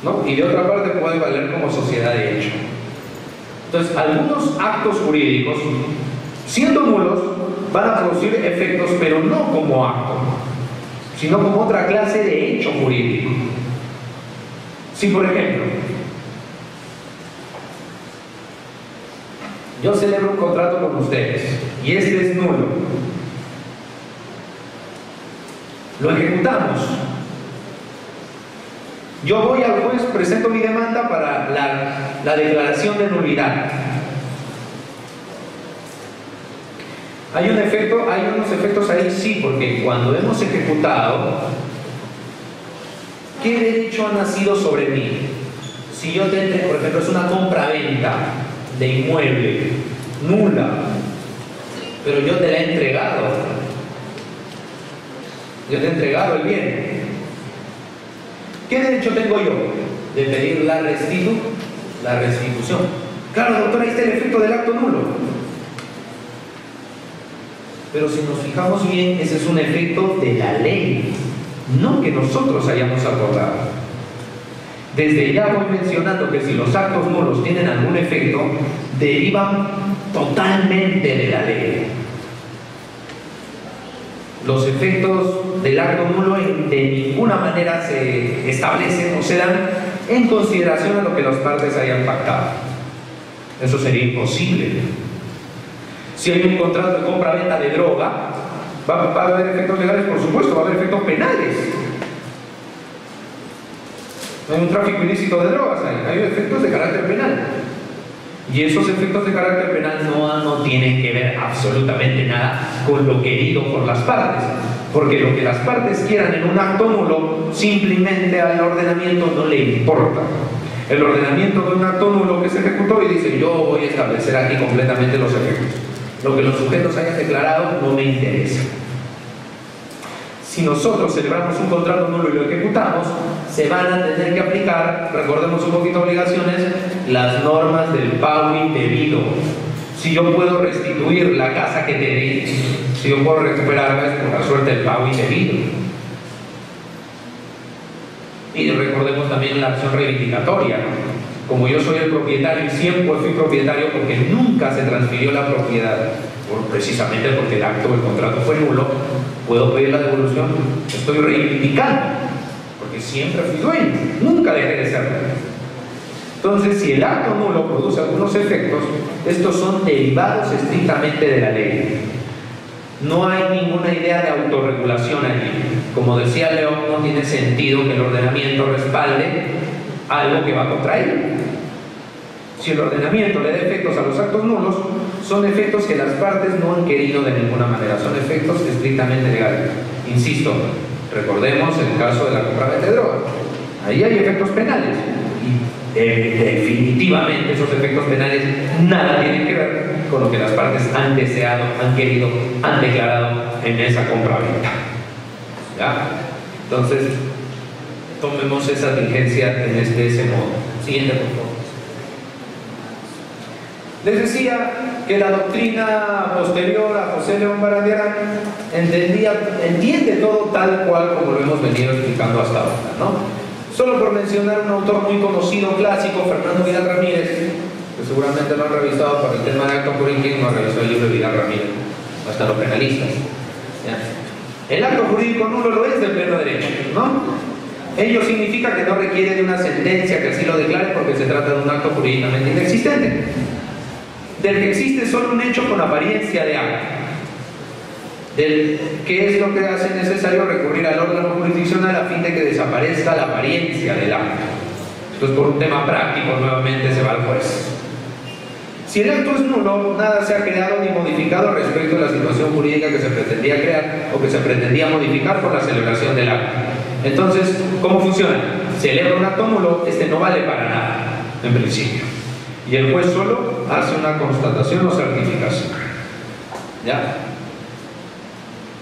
¿no? Y de otra parte puede valer como sociedad de hecho. Entonces, algunos actos jurídicos, siendo nulos, van a producir efectos, pero no como acto, sino como otra clase de hecho jurídico. Si, por ejemplo, yo celebro un contrato con ustedes y este es nulo, lo ejecutamos, yo voy al juez, presento mi demanda para la declaración de nulidad. Hay unos efectos ahí, sí, porque cuando hemos ejecutado, ¿qué derecho ha nacido sobre mí? Si yo te entrego, por ejemplo, es una compra-venta de inmueble nula, pero yo te la he entregado. Yo te he entregado el bien. ¿Qué derecho tengo yo de pedir la restitución? Claro, doctor, ahí está el efecto del acto nulo. Pero si nos fijamos bien, ese es un efecto de la ley, no que nosotros hayamos acordado. Desde ya voy mencionando que si los actos nulos tienen algún efecto, derivan totalmente de la ley. Los efectos del acto nulo de ninguna manera se establecen o se dan en consideración a lo que las partes hayan pactado. Eso sería imposible. Si hay un contrato de compra-venta de droga, va a haber efectos legales, por supuesto, va a haber efectos penales. Hay un tráfico ilícito de drogas, hay efectos de carácter penal. Y esos efectos de carácter penal no tienen que ver absolutamente nada con lo querido por las partes. Porque lo que las partes quieran en un acto nulo, simplemente al ordenamiento no le importa. El ordenamiento de un acto nulo que se ejecutó y dice, yo voy a establecer aquí completamente los efectos. Lo que los sujetos hayan declarado no me interesa. Si nosotros celebramos un contrato nulo y lo ejecutamos, se van a tener que aplicar, recordemos un poquito obligaciones, las normas del pago indebido. Si yo puedo restituir la casa que te di, si yo puedo recuperarla, es por la suerte del pago indebido. Y recordemos también la acción reivindicatoria, ¿no? Como yo soy el propietario y siempre fui propietario porque nunca se transfirió la propiedad, precisamente porque el acto o el contrato fue nulo, puedo pedir la devolución. Estoy reivindicando, porque siempre fui dueño, nunca dejé de serlo. Entonces, si el acto nulo produce algunos efectos, estos son derivados estrictamente de la ley. No hay ninguna idea de autorregulación allí. Como decía León, no tiene sentido que el ordenamiento respalde algo que va contra él. Si el ordenamiento le da efectos a los actos nulos, son efectos que las partes no han querido de ninguna manera, son efectos estrictamente legales. Insisto, recordemos el caso de la compra-venta de drogas. Ahí hay efectos penales y definitivamente esos efectos penales nada tienen que ver con lo que las partes han deseado, han querido, han declarado en esa compra-venta. ¿Ya? Entonces, tomemos esa diligencia en ese modo. Siguiente, por favor. Les decía que la doctrina posterior a José León Baradiarán entiende todo tal cual como lo hemos venido explicando hasta ahora, ¿no? Solo por mencionar un autor muy conocido, clásico, Fernando Vidal Ramírez, que seguramente lo han revisado por el tema de acto jurídico. ¿Quién no revisó el libro de Vidal Ramírez? Hasta los penalistas. ¿Ya? El acto jurídico nulo lo es del pleno derecho, ¿no? Ello significa que no requiere de una sentencia que así lo declare porque se trata de un acto jurídicamente inexistente, del que existe solo un hecho con apariencia de acto. ¿Qué es lo que hace necesario recurrir al órgano jurisdiccional a fin de que desaparezca la apariencia del acto? Entonces, por un tema práctico, nuevamente se va al juez. Si el acto es nulo, nada se ha creado ni modificado respecto a la situación jurídica que se pretendía crear o que se pretendía modificar por la celebración del acto. Entonces, ¿cómo funciona? Celebra un acto nulo, este no vale para nada, en principio. Y el juez solo hace una constatación o certificación. ¿Ya?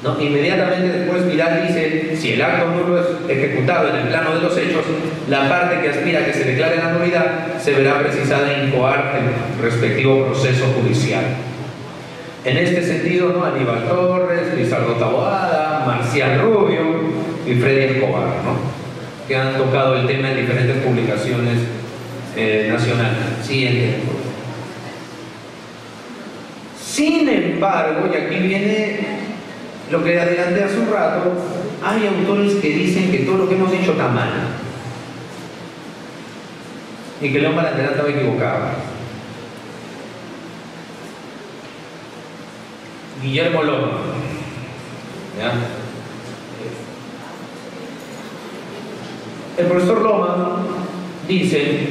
¿No? Inmediatamente después Vidal dice, si el acto nulo es ejecutado en el plano de los hechos, la parte que aspira a que se declare la nulidad se verá precisada en incoar el respectivo proceso judicial. En este sentido, ¿no? Aníbal Torres, Lizardo Taboada, Marcial Rubio y Freddy Escobar, ¿no? Que han tocado el tema en diferentes publicaciones nacionales. Siguiente. Sin embargo, y aquí viene lo que adelanté hace un rato, hay autores que dicen que todo lo que hemos dicho está mal y que León Barandiarán estaba equivocado. Guillermo Loma, ¿ya? El profesor Loma dice: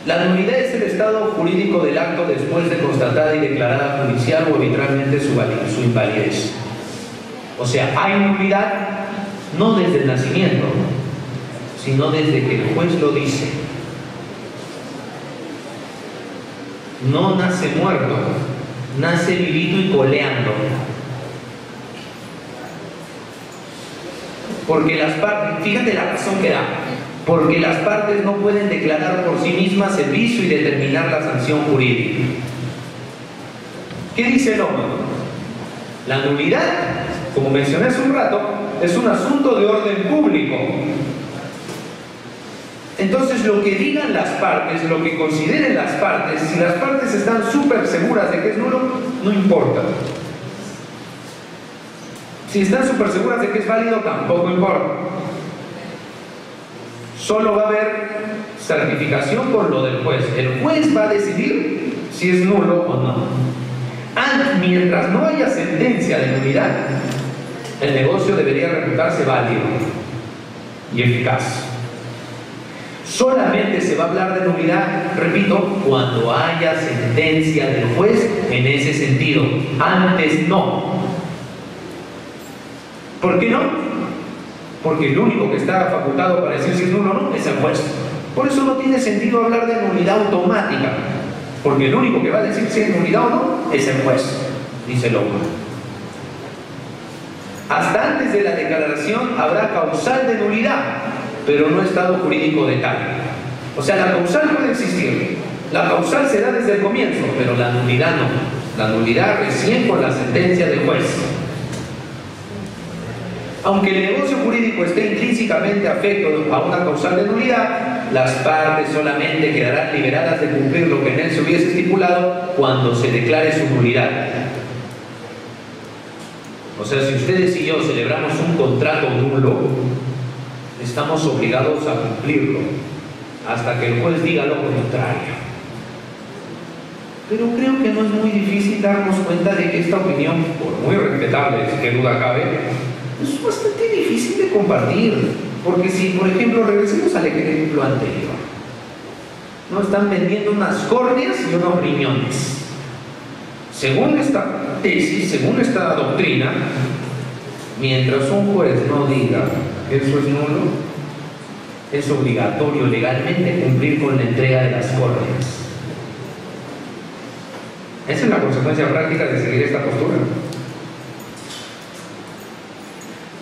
la nulidad es el estado jurídico del acto después de constatada y declarada judicial o arbitralmente su invalidez. O sea, hay nulidad no desde el nacimiento, sino desde que el juez lo dice. No nace muerto, nace vivito y coleando. Porque las partes, fíjate la razón que da, porque las partes no pueden declarar por sí mismas el vicio y determinar la sanción jurídica. ¿Qué dice Loma? La nulidad, como mencioné hace un rato, es un asunto de orden público. Entonces, lo que digan las partes, lo que consideren las partes, si las partes están súper seguras de que es nulo, no importa. Si están súper seguras de que es válido, tampoco importa. Solo va a haber certificación por lo del juez. El juez va a decidir si es nulo o no. Mientras no haya sentencia de nulidad, el negocio debería reputarse válido y eficaz. Solamente se va a hablar de nulidad, repito, cuando haya sentencia del juez en ese sentido. Antes no. ¿Por qué no? Porque el único que está facultado para decir si es nulo o no es el juez. Por eso no tiene sentido hablar de nulidad automática, porque el único que va a decir si es nulidad o no es el juez, dice Loma. Hasta antes de la declaración habrá causal de nulidad, pero no estado jurídico de tal. O sea, la causal puede existir, la causal se da desde el comienzo, pero la nulidad no. La nulidad recién con la sentencia del juez. Aunque el negocio jurídico esté intrínsecamente afecto a una causal de nulidad, las partes solamente quedarán liberadas de cumplir lo que en él se hubiese estipulado cuando se declare su nulidad. O sea, si ustedes y yo celebramos un contrato nulo, estamos obligados a cumplirlo hasta que el juez diga lo contrario. Pero creo que no es muy difícil darnos cuenta de que esta opinión, por muy respetable, que duda cabe, es bastante difícil de compartir. Porque si, por ejemplo, regresemos al ejemplo anterior, ¿no? Están vendiendo unas córneas y unos riñones. Según esta tesis, según esta doctrina, mientras un juez no diga que eso es nulo, es obligatorio legalmente cumplir con la entrega de las córneas. Esa es la consecuencia práctica de seguir esta postura.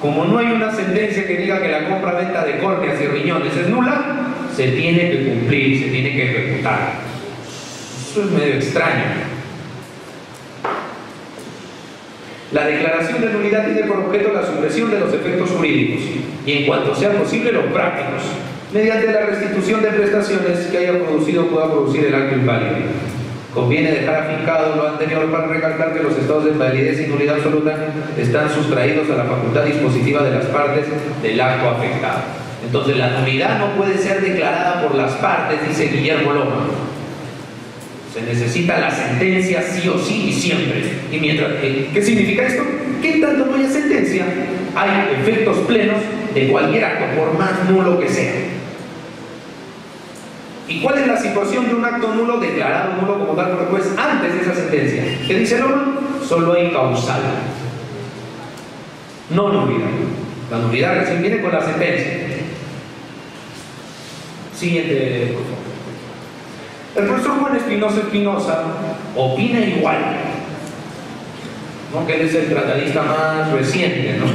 Como no hay una sentencia que diga que la compra-venta de córneas y riñones es nula, se tiene que cumplir, se tiene que ejecutar. Eso es medio extraño. La declaración de nulidad tiene por objeto la supresión de los efectos jurídicos y, en cuanto sea posible, los prácticos, mediante la restitución de prestaciones que haya producido o pueda producir el acto inválido. Conviene dejar afincado lo anterior para recalcar que los estados de invalidez y nulidad absoluta están sustraídos a la facultad dispositiva de las partes del acto afectado. Entonces, la nulidad no puede ser declarada por las partes, dice Guillermo Loma. Se necesita la sentencia sí o sí y siempre. Y mientras, ¿qué significa esto? ¿qué tanto no haya sentencia? Hay efectos plenos de cualquier acto, por más nulo que sea. ¿Y cuál es la situación de un acto nulo declarado nulo como tal por el juez antes de esa sentencia? ¿Qué dice el órgano? Solo hay causal, no nulidad. La nulidad recién viene con la sentencia. Siguiente, por favor. El profesor Juan Espinosa opina igual, ¿no? Que él es el tratadista más reciente, ¿no?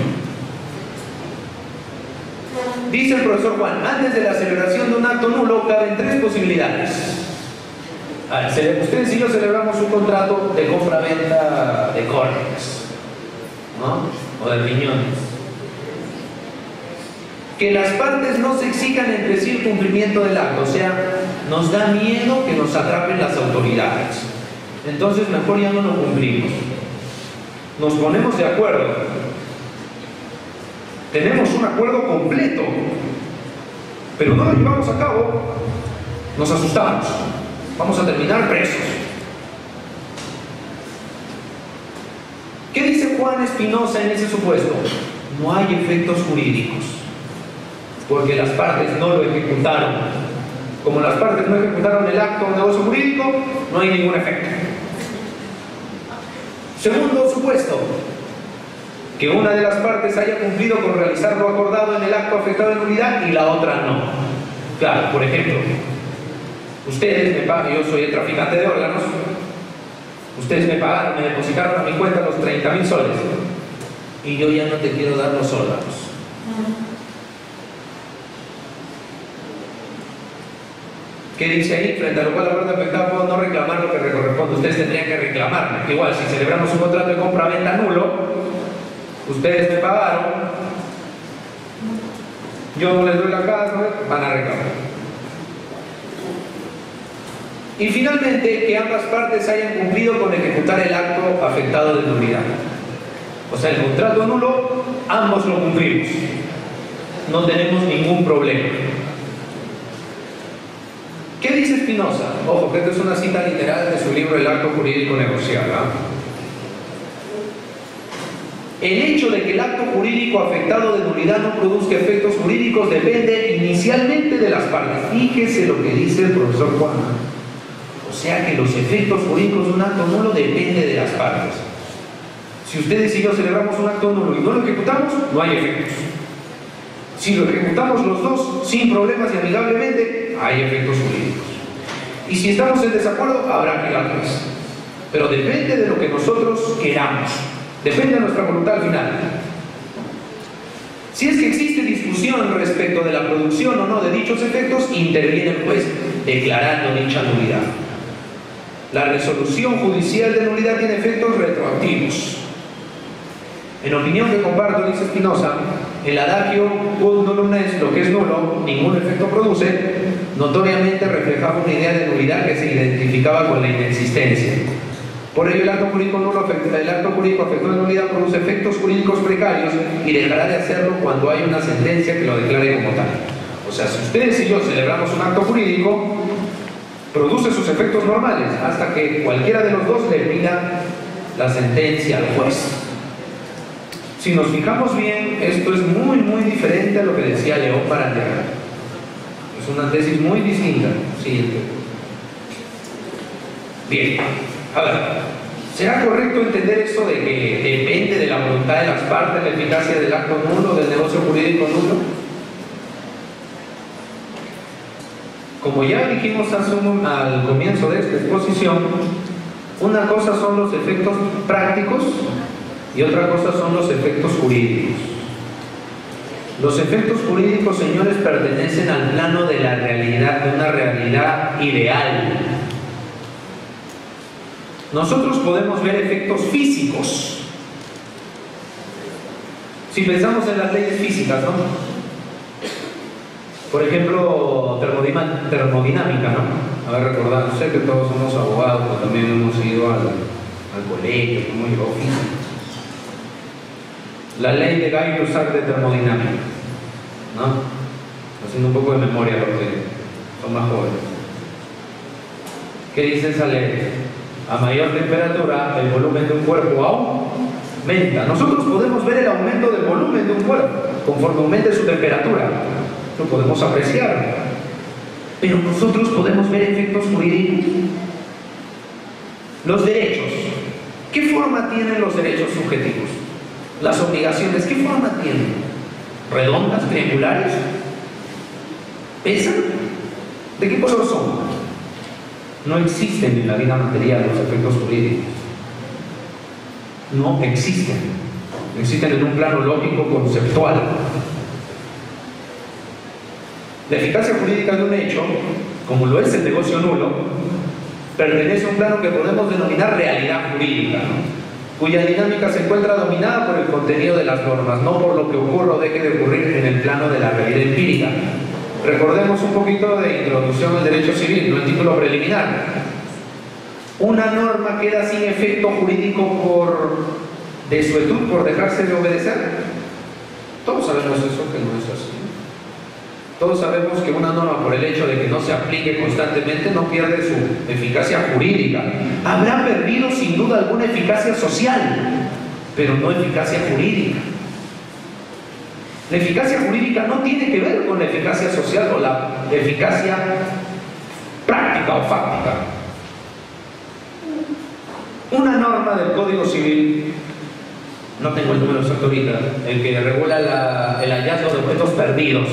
Dice el profesor Juan, antes de la celebración de un acto nulo caben tres posibilidades. A ver, ustedes y yo celebramos un contrato de compra-venta de córneas, ¿no? O de riñones. Que las partes no se exijan entre sí el cumplimiento del acto, o sea, nos da miedo que nos atrapen las autoridades. Entonces mejor ya no lo cumplimos. Nos ponemos de acuerdo. Tenemos un acuerdo completo, pero no lo llevamos a cabo, nos asustamos. Vamos a terminar presos. ¿Qué dice Juan Espinosa en ese supuesto? No hay efectos jurídicos, porque las partes no lo ejecutaron. Como las partes no ejecutaron el acto de negocio jurídico, no hay ningún efecto. Segundo supuesto, que una de las partes haya cumplido con realizar lo acordado en el acto afectado de nulidad y la otra no. Claro, por ejemplo, ustedes me pagan, yo soy el traficante de órganos, ustedes me pagaron, me depositaron a mi cuenta los 30.000 soles y yo ya no te quiero dar los órganos. ¿Qué dice ahí? Frente a lo cual la parte afectada puedo no reclamar lo que me corresponde. Ustedes tendrían que reclamarme. Igual, si celebramos un contrato de compra-venta nulo, ustedes me pagaron, yo no les doy la casa, van a reclamar. Y finalmente, que ambas partes hayan cumplido con ejecutar el acto afectado de nulidad. O sea, el contrato nulo, ambos lo cumplimos. No tenemos ningún problema. ¿Qué dice Espinosa? Ojo, que esta es una cita literal de su libro El acto jurídico negocial. El hecho de que el acto jurídico afectado de nulidad no produzca efectos jurídicos depende inicialmente de las partes. Fíjese lo que dice el profesor Juan. O sea que los efectos jurídicos de un acto nulo dependen de las partes. Si ustedes y yo celebramos un acto nulo y no lo ejecutamos, no hay efectos. Si lo ejecutamos los dos sin problemas y amigablemente, hay efectos jurídicos. Y si estamos en desacuerdo, habrá que ir al juez. Pero depende de lo que nosotros queramos. Depende de nuestra voluntad al final. Si es que existe discusión respecto de la producción o no de dichos efectos, interviene el juez declarando dicha nulidad. La resolución judicial de nulidad tiene efectos retroactivos. En opinión que comparto, dice Espinosa, el adagio quod nullum est, lo que es nulo, ningún efecto produce, notoriamente reflejaba una idea de nulidad que se identificaba con la inexistencia. Por ello, el acto jurídico afectado de nulidad produce efectos jurídicos precarios y dejará de hacerlo cuando hay una sentencia que lo declare como tal. O sea, si ustedes y yo celebramos un acto jurídico, produce sus efectos normales hasta que cualquiera de los dos le pida la sentencia al juez. Si nos fijamos bien, esto es muy diferente a lo que decía León Barandiaga. Es una tesis muy distinta. Siguiente. Bien, a ver, ¿será correcto entender esto de que depende de la voluntad de las partes la eficacia del acto nulo, del negocio jurídico nulo? Como ya dijimos al comienzo de esta exposición, una cosa son los efectos prácticos y otra cosa son los efectos jurídicos. Los efectos jurídicos, señores, pertenecen al plano de la realidad, de una realidad ideal. Nosotros podemos ver efectos físicos. Si pensamos en las leyes físicas, ¿no? Por ejemplo, termodinámica, ¿no? A ver, recordad, sé que todos somos abogados, pero también hemos ido al colegio, hemos llevado física. La ley de Gay-Lussac de termodinámica, ¿no? Haciendo un poco de memoria a los que son más jóvenes. ¿Qué dice esa ley? A mayor temperatura, el volumen de un cuerpo aún aumenta. Nosotros podemos ver el aumento del volumen de un cuerpo conforme aumente su temperatura. Lo podemos apreciar. Pero nosotros podemos ver efectos jurídicos. Los derechos. ¿Qué forma tienen los derechos subjetivos? Las obligaciones, ¿qué forma tienen? ¿Redondas, triangulares? ¿Pesan? ¿De qué color son? No existen en la vida material los efectos jurídicos. No existen. Existen en un plano lógico conceptual. La eficacia jurídica de un hecho, como lo es el negocio nulo, pertenece a un plano que podemos denominar realidad jurídica, ¿no? Cuya dinámica se encuentra dominada por el contenido de las normas, no por lo que ocurra o deje de ocurrir en el plano de la realidad empírica. Recordemos un poquito de introducción al derecho civil, no el título preliminar. Una norma queda sin efecto jurídico por desuetud, por dejarse de obedecer. Todos sabemos eso, que no es así. Todos sabemos que una norma, por el hecho de que no se aplique constantemente, no pierde su eficacia jurídica. Habrá perdido sin duda alguna eficacia social, pero no eficacia jurídica. La eficacia jurídica no tiene que ver con la eficacia social o la eficacia práctica o fáctica. Una norma del Código Civil, no tengo el número exacto ahorita, el que regula el hallazgo de objetos perdidos.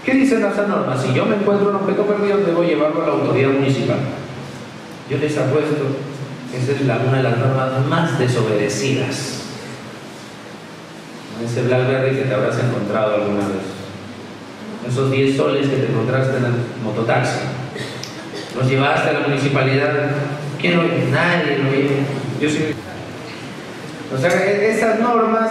¿Qué dicen esa norma? Si yo me encuentro un objeto perdido, debo llevarlo a la autoridad municipal. Yo les apuesto que esa es una de las normas más desobedecidas. Ese BlackBerry que te habrás encontrado alguna vez. Esos 10 soles que te encontraste en el mototaxi. Los llevaste a la municipalidad. ¿Quién lo oye? Nadie lo oye. Yo sí. O sea, esas normas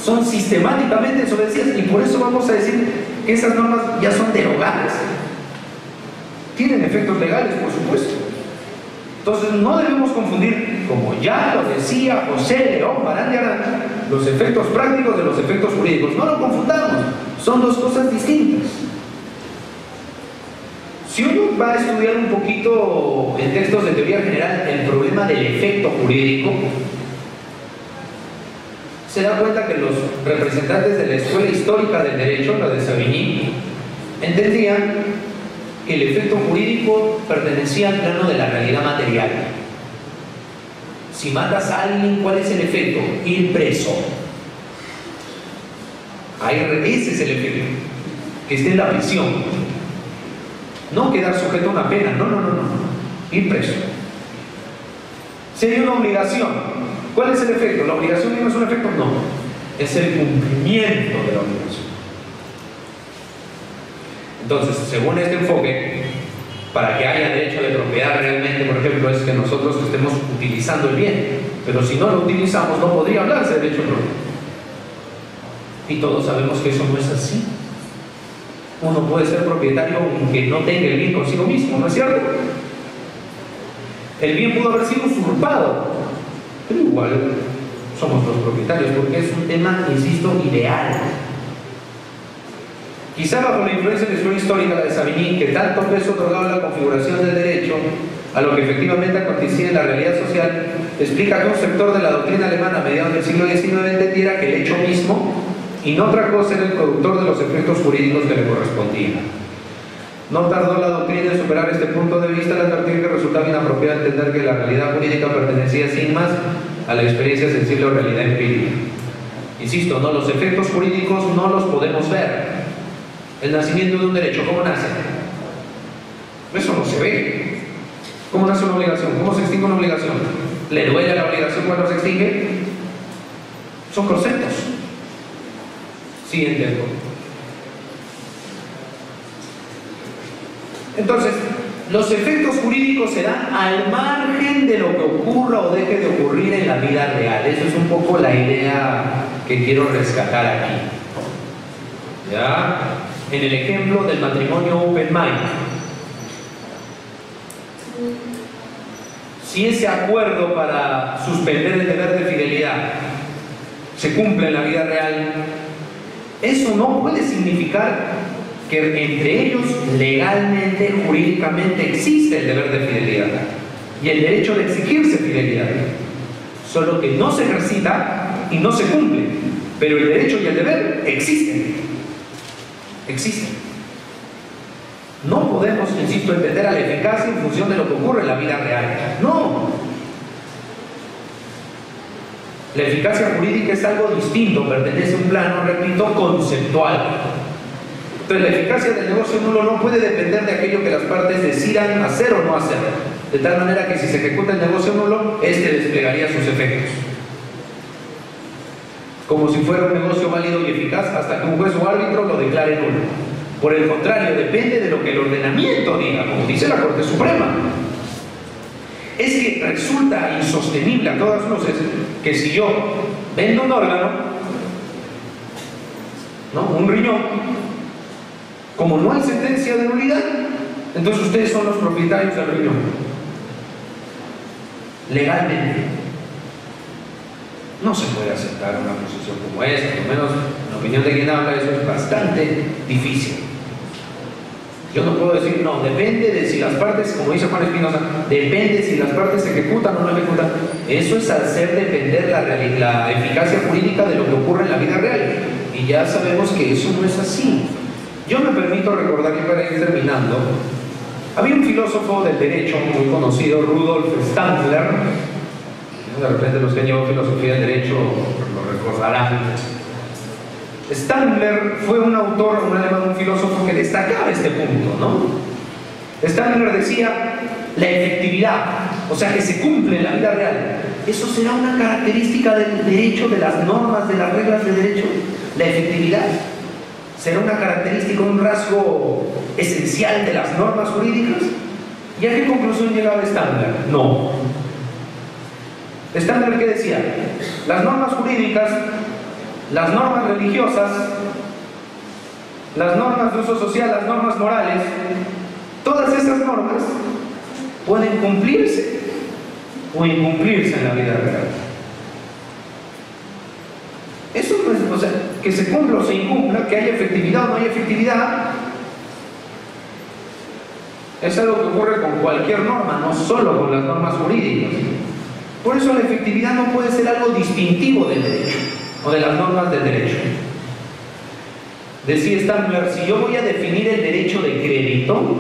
son sistemáticamente desobedecidas y por eso vamos a decir que esas normas ya son derogadas. Tienen efectos legales, por supuesto. Entonces no debemos confundir, como ya lo decía José León Barandiarán, los efectos prácticos de los efectos jurídicos. No lo confundamos, son dos cosas distintas. Si uno va a estudiar un poquito en textos de teoría general el problema del efecto jurídico, se da cuenta que los representantes de la escuela histórica del derecho, la de Savigny, entendían que el efecto jurídico pertenecía al plano de la realidad material. Si matas a alguien, ¿cuál es el efecto? Ir preso. Ese es el efecto, que esté en la prisión. No quedar sujeto a una pena, no. Ir preso. Sería una obligación. ¿Cuál es el efecto? ¿La obligación no es un efecto? No. Es el cumplimiento de la obligación. Entonces, según este enfoque, para que haya derecho de propiedad realmente, por ejemplo, es que nosotros estemos utilizando el bien. Pero si no lo utilizamos, no podría hablarse de derecho propio. Y todos sabemos que eso no es así. Uno puede ser propietario aunque no tenga el bien consigo mismo, ¿no es cierto? El bien pudo haber sido usurpado, pero igual somos los propietarios, porque es un tema, insisto, ideal. Quizá bajo la influencia de la escuela histórica, la de Savigny, que tanto peso otorgaba a la configuración del derecho a lo que efectivamente acontecía en la realidad social, explica que un sector de la doctrina alemana a mediados del siglo XIX entendiera que el hecho mismo y no otra cosa era el productor de los efectos jurídicos que le correspondían. No tardó la doctrina en superar este punto de vista al advertir que resultaba inapropiado entender que la realidad jurídica pertenecía sin más a la experiencia sensible o realidad empírica. Insisto, no, los efectos jurídicos no los podemos ver. El nacimiento de un derecho, ¿cómo nace? Eso no se ve. ¿Cómo nace una obligación? ¿Cómo se extingue una obligación? ¿Le duele la obligación cuando se extingue? Son conceptos. Siguiente. Entonces, los efectos jurídicos se dan al margen de lo que ocurra o deje de ocurrir en la vida real. Eso es un poco la idea que quiero rescatar aquí. ¿Ya? En el ejemplo del matrimonio open mind, si ese acuerdo para suspender el deber de fidelidad se cumple en la vida real, eso no puede significar que entre ellos legalmente, jurídicamente existe el deber de fidelidad y el derecho de exigirse fidelidad. solo que no se ejercita y no se cumple. Pero el derecho y el deber existen. Existen. No podemos, insisto, entender a la eficacia en función de lo que ocurre en la vida real. No. La eficacia jurídica es algo distinto, pertenece a un plano, repito, conceptual. Entonces, la eficacia del negocio nulo no puede depender de aquello que las partes decidan hacer o no hacer. De tal manera que si se ejecuta el negocio nulo, este desplegaría sus efectos. Como si fuera un negocio válido y eficaz hasta que un juez o árbitro lo declare nulo. Por el contrario, depende de lo que el ordenamiento diga, como dice la Corte Suprema. Es que resulta insostenible a todas luces que si yo vendo un órgano, ¿no?, un riñón, como no hay sentencia de nulidad, entonces ustedes son los propietarios del riñón. Legalmente no se puede aceptar una posición como esta, por lo menos en la opinión de quien habla, eso es bastante difícil. Yo no puedo decir, no, depende de si las partes, como dice Juan Espinosa, depende si las partes se ejecutan o no ejecutan. Eso es hacer depender la eficacia jurídica de lo que ocurre en la vida real. Y ya sabemos que eso no es así. Yo me permito recordar que para ir terminando, había un filósofo del derecho muy conocido, Rudolf Stadler. De repente los que han llevado filosofía del derecho lo recordarán. Stadler fue un autor, un alemán, un filósofo que destacaba este punto, ¿no? Stadler decía, la efectividad, o sea, que se cumple en la vida real, ¿eso será una característica del derecho, de las normas, de las reglas de derecho? ¿La efectividad será una característica, un rasgo esencial de las normas jurídicas? ¿Y a qué conclusión llegaba Stadler? No. Stadler, ¿qué decía? Las normas jurídicas, las normas religiosas, las normas de uso social, las normas morales, todas esas normas pueden cumplirse o incumplirse en la vida real. Eso no es, o sea, que se cumpla o se incumpla, que haya efectividad o no haya efectividad, es algo que ocurre con cualquier norma, no solo con las normas jurídicas. Por eso la efectividad no puede ser algo distintivo del derecho o de las normas del derecho. Decía Stadler, si yo voy a definir el derecho de crédito,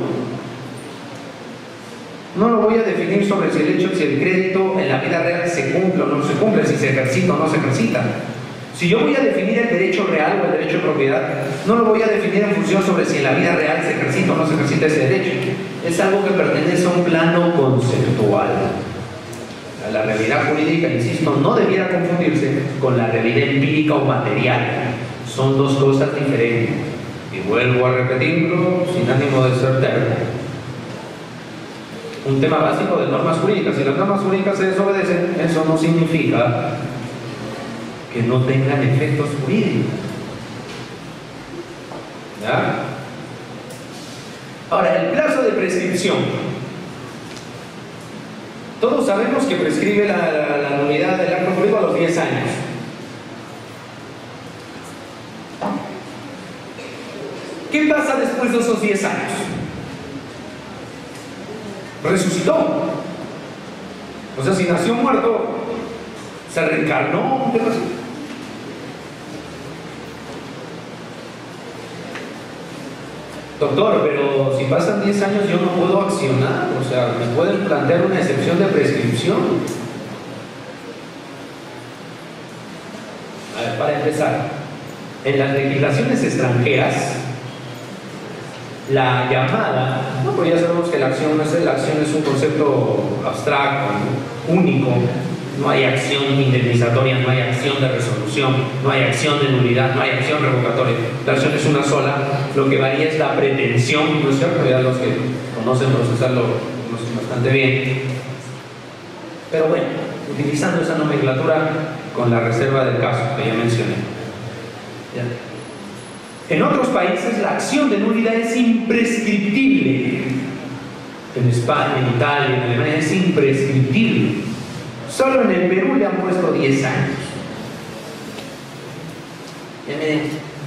no lo voy a definir sobre si el crédito en la vida real se cumple o no se cumple, si se ejercita o no se ejercita. Si yo voy a definir el derecho real o el derecho de propiedad, no lo voy a definir en función sobre si en la vida real se ejercita o no se ejercita ese derecho. Es algo que pertenece a un plano conceptual. La realidad jurídica, insisto, no debiera confundirse con la realidad empírica o material. Son dos cosas diferentes. Y vuelvo a repetirlo sin ánimo de ser terco. Un tema básico de normas jurídicas. Si las normas jurídicas se desobedecen, eso no significa que no tengan efectos jurídicos. ¿Ya? Ahora, el plazo de prescripción. Todos sabemos que prescribe la nulidad del acto jurídico a los 10 años. ¿Qué pasa después de esos 10 años? Resucitó. O sea, si nació muerto, se reencarnó. ¿Qué pasó? Doctor, pero si pasan 10 años yo no puedo accionar, o sea, me pueden plantear una excepción de prescripción. A ver, para empezar, en las legislaciones extranjeras, la llamada, no, pues ya sabemos que la acción es un concepto abstracto, único. No hay acción indemnizatoria, no hay acción de resolución, no hay acción de nulidad, no hay acción revocatoria. La acción es una sola, lo que varía es la pretensión, ¿no es cierto? Ya los que conocen procesarlo conocen bastante bien. Pero bueno, utilizando esa nomenclatura con la reserva del caso que ya mencioné. ¿Ya? En otros países la acción de nulidad es imprescriptible. En España, en Italia, en Alemania es imprescriptible. Solo en el Perú le han puesto 10 años.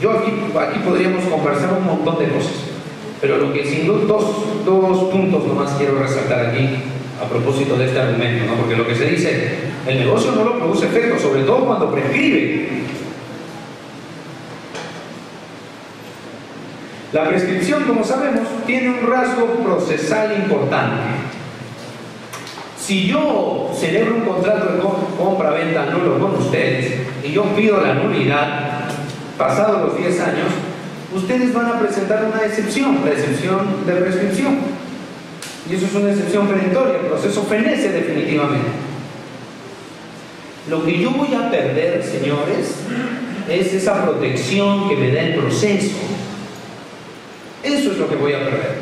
Yo aquí podríamos conversar un montón de cosas, pero lo que sin duda, dos puntos nomás quiero resaltar aquí a propósito de este argumento, ¿no? Porque lo que se dice El negocio no lo produce efecto, sobre todo cuando prescribe. La prescripción, como sabemos, tiene un rasgo procesal importante. Si yo celebro un contrato de compra-venta nulo con ustedes y yo pido la nulidad, pasados los 10 años, ustedes van a presentar una excepción, la excepción de prescripción. Y eso es una excepción perentoria, el proceso fenece definitivamente. Lo que yo voy a perder, señores, es esa protección que me da el proceso. Eso es lo que voy a perder.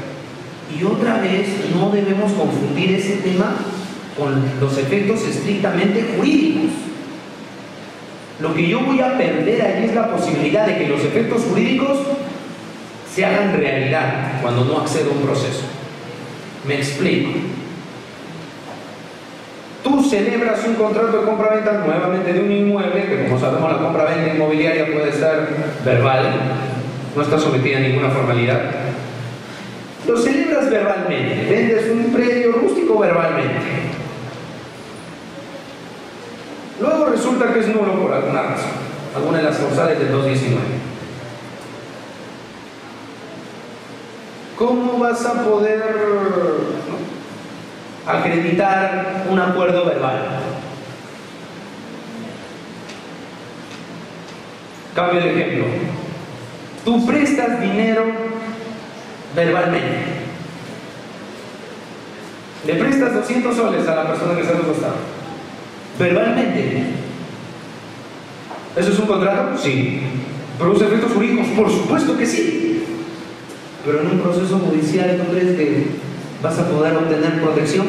Y otra vez, no debemos confundir ese tema con los efectos estrictamente jurídicos. Lo que yo voy a perder ahí es la posibilidad de que los efectos jurídicos se hagan realidad cuando no accedo a un proceso. Me explico. Tú celebras un contrato de compra-venta nuevamente de un inmueble, que como sabemos la compra-venta inmobiliaria puede ser verbal, no está sometida a ninguna formalidad. Lo celebras verbalmente, vendes un predio rústico verbalmente. Luego resulta que es nulo por alguna razón, alguna de las causales del 219. ¿Cómo vas a poder acreditar un acuerdo verbal? Cambio de ejemplo. Tú prestas dinero verbalmente. Le prestas 200 soles a la persona que está a tu costado. Verbalmente. ¿Eso es un contrato? Sí. ¿Produce efectos jurídicos? Por supuesto que sí. Pero en un proceso judicial, ¿tú crees que vas a poder obtener protección?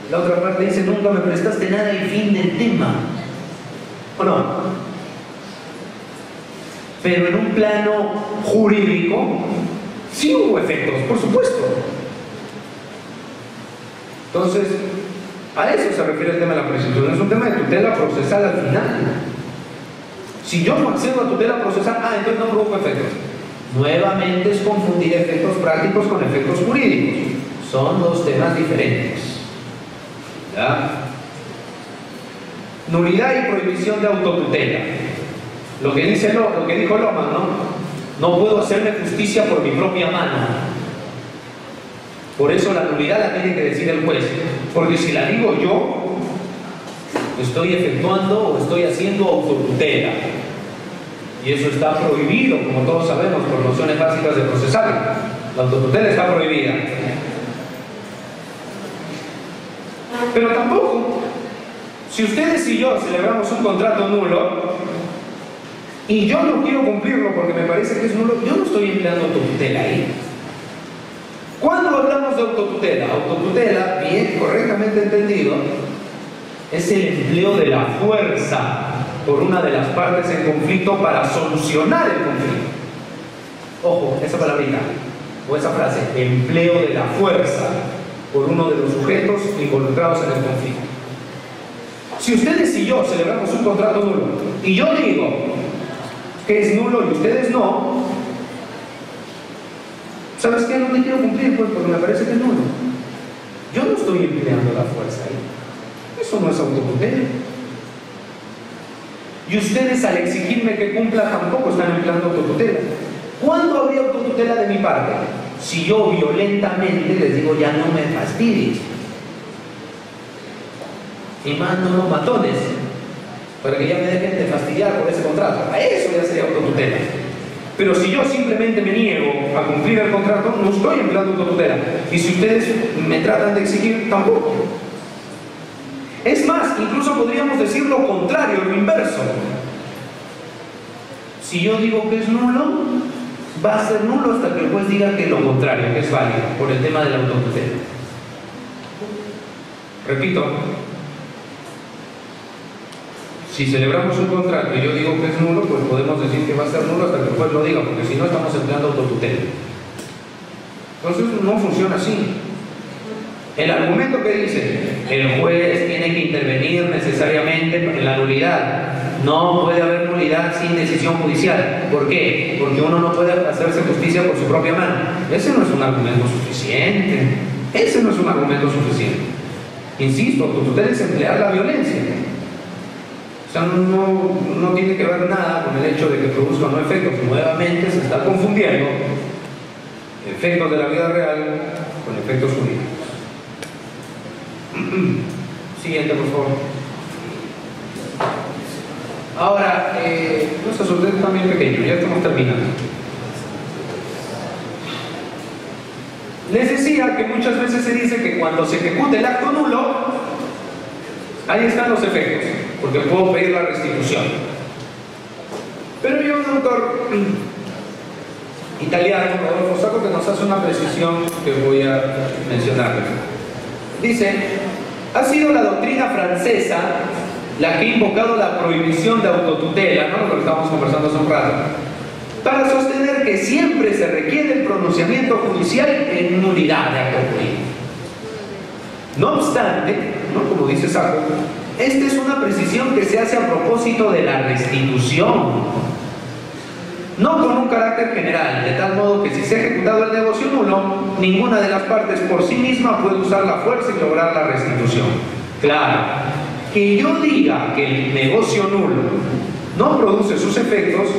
La otra parte dice, nunca me prestaste nada y fin del tema. ¿O no? Pero en un plano jurídico, sí hubo efectos, por supuesto. Entonces, a eso se refiere el tema de la prescripción. Es un tema de tutela procesal al final. Si yo no accedo a tutela procesal, entonces no produjo efectos. Nuevamente es confundir efectos prácticos con efectos jurídicos. Son dos temas diferentes. ¿Ya? Nulidad y prohibición de autotutela. Lo que dijo Loma, no puedo hacerme justicia por mi propia mano. Por eso la nulidad la tiene que decir el juez. Porque si la digo yo, estoy efectuando o estoy haciendo autotutela. Y eso está prohibido, como todos sabemos, por nociones básicas de procesal. La autotutela está prohibida. Pero tampoco, si ustedes y yo celebramos un contrato nulo y yo no quiero cumplirlo porque me parece que es nulo, yo no estoy empleando autotutela ahí. ¿Cuándo hablamos de autotutela? Autotutela, bien, correctamente entendido, es el empleo de la fuerza por una de las partes en conflicto para solucionar el conflicto. Ojo, esa palabrita o esa frase, empleo de la fuerza por uno de los sujetos involucrados en el conflicto. Si ustedes y yo celebramos un contrato nulo y yo digo que es nulo y ustedes no, ¿sabes qué? No me quiero cumplir pues, porque me parece que es nulo. Yo no estoy empleando la fuerza ahí. Eso no es autotutela. Y ustedes al exigirme que cumpla tampoco están empleando autotutela. ¿Cuándo habría autotutela de mi parte? Si yo violentamente les digo ya no me fastidies. Y mando unos matones para que ya me dejen de fastidiar por ese contrato. A eso ya sería autotutela. Pero si yo simplemente me niego a cumplir el contrato, no estoy empleando autotutela. Y si ustedes me tratan de exigir, tampoco. Es más, incluso podríamos decir lo contrario, lo inverso. Si yo digo que es nulo, va a ser nulo hasta que el juez diga que lo contrario, que es válido, por el tema de la autotutela. Repito, si celebramos un contrato y yo digo que es nulo, pues podemos decir que va a ser nulo hasta que el juez lo diga, porque si no estamos empleando autotutela. Entonces no funciona así. El argumento que dice, el juez tiene que intervenir necesariamente en la nulidad. No puede haber nulidad sin decisión judicial. ¿Por qué? Porque uno no puede hacerse justicia por su propia mano. Ese no es un argumento suficiente. Ese no es un argumento suficiente. Insisto, autotutela es emplear la violencia. O sea, no tiene que ver nada con el hecho de que produzca o no efectos. Nuevamente se está confundiendo efectos de la vida real con efectos jurídicos. Siguiente, por favor. Ahora, no se asusten también pequeño, ya estamos terminando. Les decía que muchas veces se dice que cuando se ejecuta el acto nulo, ahí están los efectos, porque puedo pedir la restitución. Pero hay un autor italiano, Rodolfo Sacco, que nos hace una precisión que voy a mencionarles. Dice: ha sido la doctrina francesa la que ha invocado la prohibición de autotutela, ¿no? Lo que estábamos conversando hace un rato, para sostener que siempre se requiere el pronunciamiento judicial en nulidad de acto jurídico. No obstante, ¿no?, como dice Sacco, esta es una precisión que se hace a propósito de la restitución, no con un carácter general, de tal modo que si se ha ejecutado el negocio nulo, ninguna de las partes por sí misma puede usar la fuerza y lograr la restitución. Claro, que yo diga que el negocio nulo no produce sus efectos,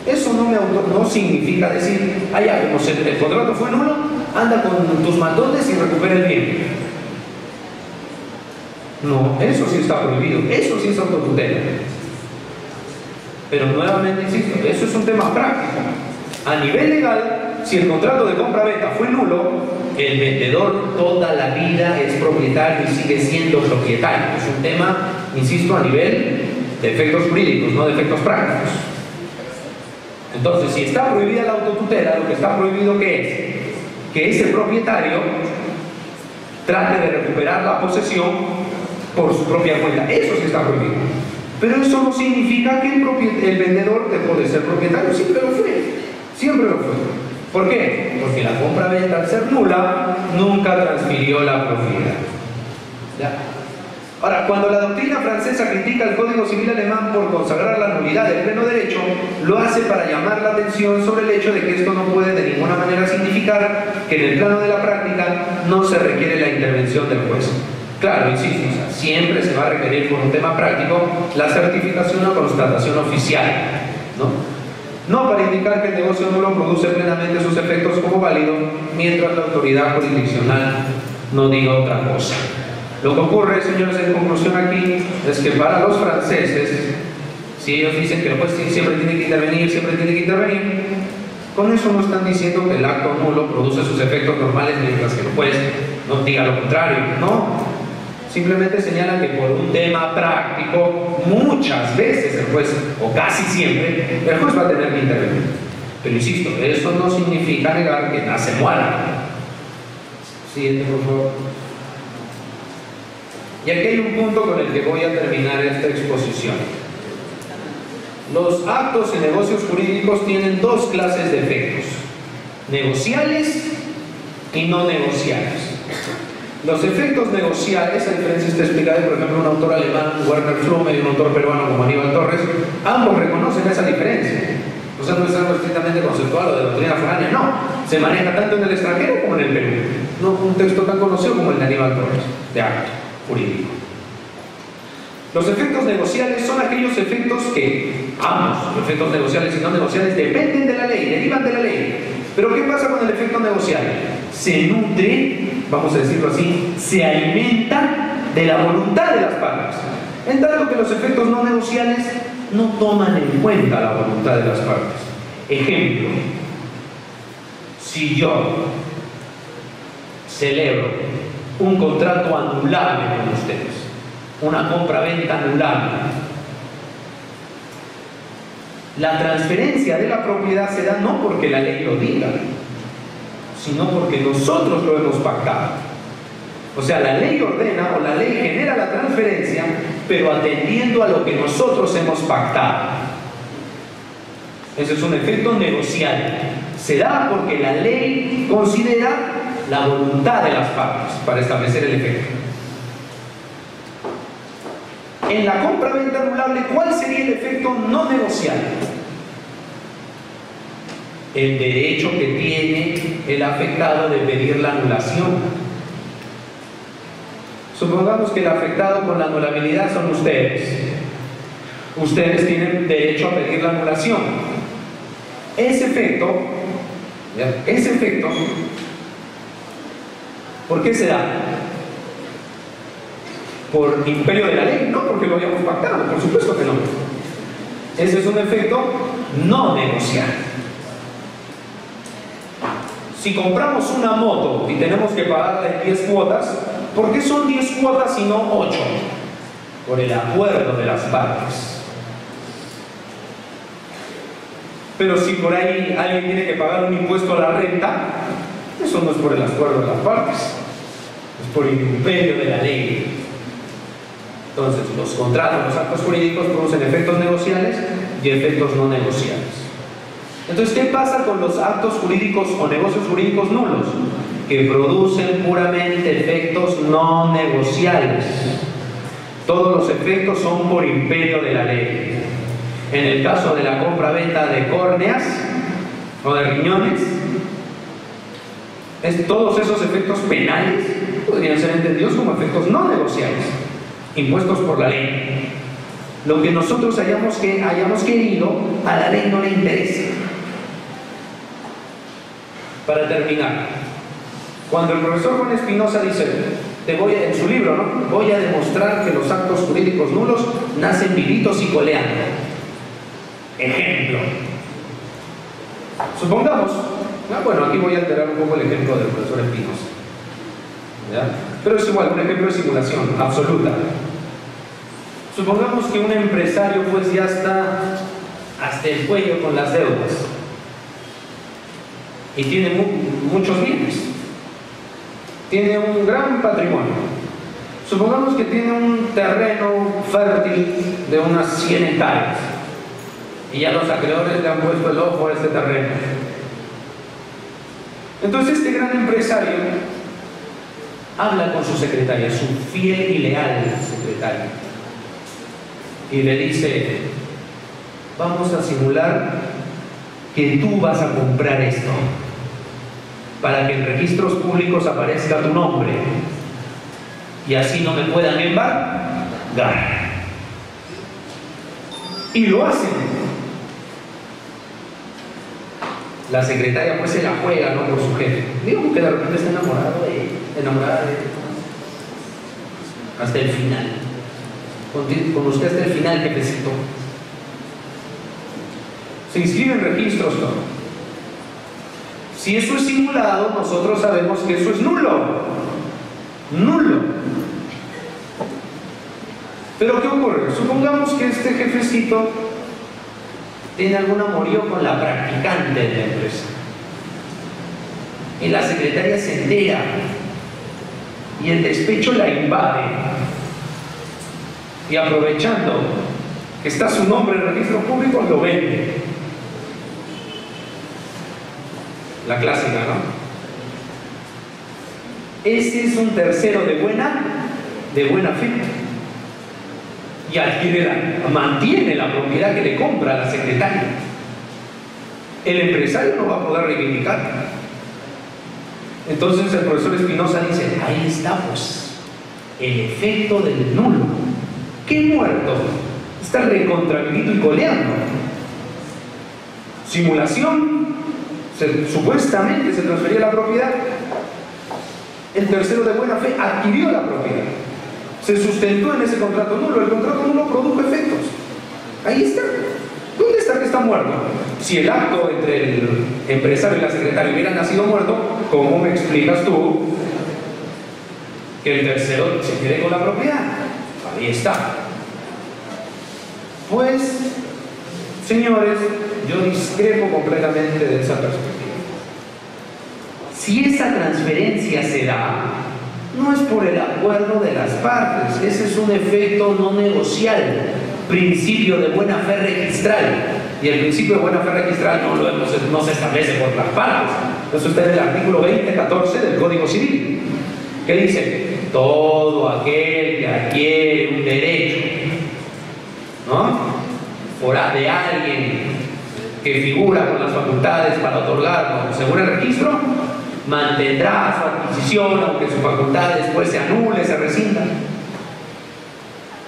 eso no significa decir, ah, ya, como el contrato fue nulo, anda con tus matones y recupera el bien. No, eso sí está prohibido, eso sí es autotutela. Pero nuevamente insisto, eso es un tema práctico. A nivel legal, si el contrato de compra-venta fue nulo, el vendedor toda la vida es propietario y sigue siendo propietario. Es un tema, insisto, a nivel de efectos jurídicos, no de efectos prácticos. Entonces, si está prohibida la autotutela, lo que está prohibido ¿qué es? Que ese propietario trate de recuperar la posesión por su propia cuenta. Eso sí está prohibido. Pero eso no significa que el vendedor dejó de ser propietario. Siempre lo fue. Siempre lo fue. ¿Por qué? Porque la compra-venta, al ser nula, nunca transfirió la propiedad. ¿Ya? Ahora, cuando la doctrina francesa critica el Código Civil alemán por consagrar la nulidad del pleno derecho, lo hace para llamar la atención sobre el hecho de que esto no puede de ninguna manera significar que en el plano de la práctica no se requiere la intervención del juez. Claro, insisto, o sea, siempre se va a requerir por un tema práctico la certificación o constatación oficial, no para indicar que el negocio nulo produce plenamente sus efectos como válido, mientras la autoridad jurisdiccional no diga otra cosa. Lo que ocurre, señores, en conclusión aquí, es que para los franceses, si ellos dicen que el juez siempre tiene que intervenir, con eso no están diciendo que el acto nulo produce sus efectos normales, mientras que el juez no diga lo contrario, no. Simplemente señalan que por un tema práctico, muchas veces el juez, o casi siempre, el juez va a tener que intervenir. Pero insisto, eso no significa negar que nace muerta. Siguiente, por favor. Y aquí hay un punto con el que voy a terminar esta exposición. Los actos y negocios jurídicos tienen dos clases de efectos: negociales y no negociales. Los efectos negociales, a diferencia está explicada por ejemplo un autor alemán, Werner Flume, y un autor peruano como Aníbal Torres, ambos reconocen esa diferencia. O sea, no es algo estrictamente conceptual o de doctrina foránea, no. Se maneja tanto en el extranjero como en el Perú. No un texto tan conocido como el de Aníbal Torres, de acto jurídico. Los efectos negociales son aquellos efectos que, ambos, los efectos negociales y no negociales, dependen de la ley, derivan de la ley. Pero ¿qué pasa con el efecto negocial? Se nutre, vamos a decirlo así, se alimenta de la voluntad de las partes. En tanto que los efectos no negociales no toman en cuenta la voluntad de las partes. Ejemplo, si yo celebro un contrato anulable con ustedes, una compra-venta anulable, la transferencia de la propiedad se da no porque la ley lo diga, sino porque nosotros lo hemos pactado. O sea, la ley ordena o la ley genera la transferencia, pero atendiendo a lo que nosotros hemos pactado. Ese es un efecto negocial. Se da porque la ley considera la voluntad de las partes para establecer el efecto. En la compra-venta anulable, ¿cuál sería el efecto no negociable? El derecho que tiene el afectado de pedir la anulación. Supongamos que el afectado con la anulabilidad son ustedes. Ustedes tienen derecho a pedir la anulación. Ese efecto, ¿por qué se da? ¿Por imperio de la ley? No, porque lo habíamos pactado, por supuesto que no. Ese es un efecto no negociable. Si compramos una moto y tenemos que pagarla en 10 cuotas, ¿por qué son 10 cuotas y no 8? Por el acuerdo de las partes. Pero si por ahí alguien tiene que pagar un impuesto a la renta, eso no es por el acuerdo de las partes, es por el imperio de la ley. Entonces, los contratos, los actos jurídicos producen efectos negociables y efectos no negociables. Entonces, ¿qué pasa con los actos jurídicos o negocios jurídicos nulos? Que producen puramente efectos no negociables. Todos los efectos son por imperio de la ley. En el caso de la compra-venta de córneas o de riñones, todos esos efectos penales podrían ser entendidos como efectos no negociables, impuestos por la ley. Lo que nosotros hayamos querido, a la ley no le interesa. Para terminar, cuando el profesor Juan Espinosa dice, en su libro, ¿no?, voy a demostrar que los actos jurídicos nulos nacen vivitos y coleando. Ejemplo. Supongamos, bueno, aquí voy a alterar un poco el ejemplo del profesor Espinosa, ¿ya? Pero es igual, un ejemplo de simulación absoluta. Supongamos que un empresario pues ya está hasta el cuello con las deudas y tiene muchos bienes, tiene un gran patrimonio. Supongamos que tiene un terreno fértil de unas 100 hectáreas y ya los acreedores le han puesto el ojo a este terreno. Entonces este gran empresario habla con su secretaria, su fiel y leal secretaria, y le dice, vamos a simular que tú vas a comprar esto para que en registros públicos aparezca tu nombre y así no me puedan embargar. Y lo hacen. La secretaria pues se la juega, ¿no?, por su jefe. Digo que de repente está enamorada de él hasta el final. Con usted hasta el final, jefecito. Se inscribe en registros, ¿no? Si eso es simulado, nosotros sabemos que eso es nulo. Nulo. Pero ¿qué ocurre? Supongamos que este jefecito tiene algún amorío con la practicante de la empresa y la secretaria se entera y el despecho la invade, y aprovechando que está su nombre en registro público lo vende. La clásica, ¿no? Ese es un tercero de buena fe y mantiene la propiedad que le compra a la secretaria. El empresario no va a poder reivindicar. Entonces el profesor Espinosa dice, ahí está pues el efecto del nulo. ¿Qué muerto? Está recontravivito y coleando. Simulación, supuestamente se transfería la propiedad. El tercero de buena fe adquirió la propiedad, se sustentó en ese contrato nulo. El contrato nulo produjo efectos. Ahí está. ¿Dónde está que está muerto? Si el acto entre el empresario y la secretaria hubiera nacido muerto, ¿cómo me explicas tú que el tercero se quede con la propiedad? Ahí está. Pues, señores, yo discrepo completamente de esa perspectiva. Si esa transferencia se da, no es por el acuerdo de las partes, ese es un efecto no negociable, principio de buena fe registral. Y el principio de buena fe registral no se establece por las partes. Eso está en el artículo 2014 del Código Civil, que dice: todo aquel que adquiere un derecho, ¿no?, de alguien que figura con las facultades para otorgarlo según el registro, mantendrá su adquisición aunque su facultad después se anule, se rescinda.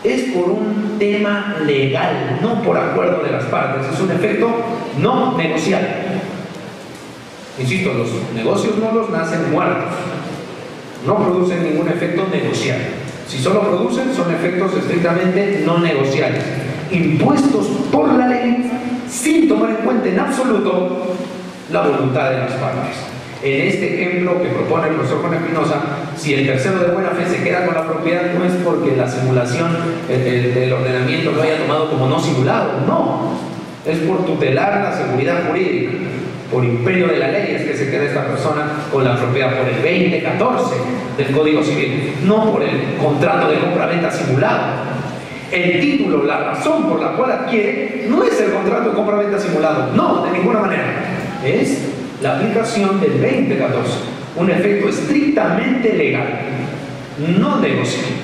Es por un tema legal, no por acuerdo de las partes, es un efecto no negociable. Insisto, los negocios nulos nacen muertos, no producen ningún efecto negociable. Si solo producen, son efectos estrictamente no negociables, impuestos por la ley sin tomar en cuenta en absoluto la voluntad de las partes. En este ejemplo que propone el profesor Juan Espinosa, si el tercero de buena fe se queda con la propiedad, no es porque la simulación del ordenamiento lo haya tomado como no simulado, no, es por tutelar la seguridad jurídica, por imperio de la ley es que se queda esta persona con la propiedad, por el 2014 del Código Civil, no por el contrato de compra-venta simulado. El título, la razón por la cual adquiere, no es el contrato de compra-venta simulado, no, de ninguna manera, es la aplicación del 2014, un efecto estrictamente legal, no negociable.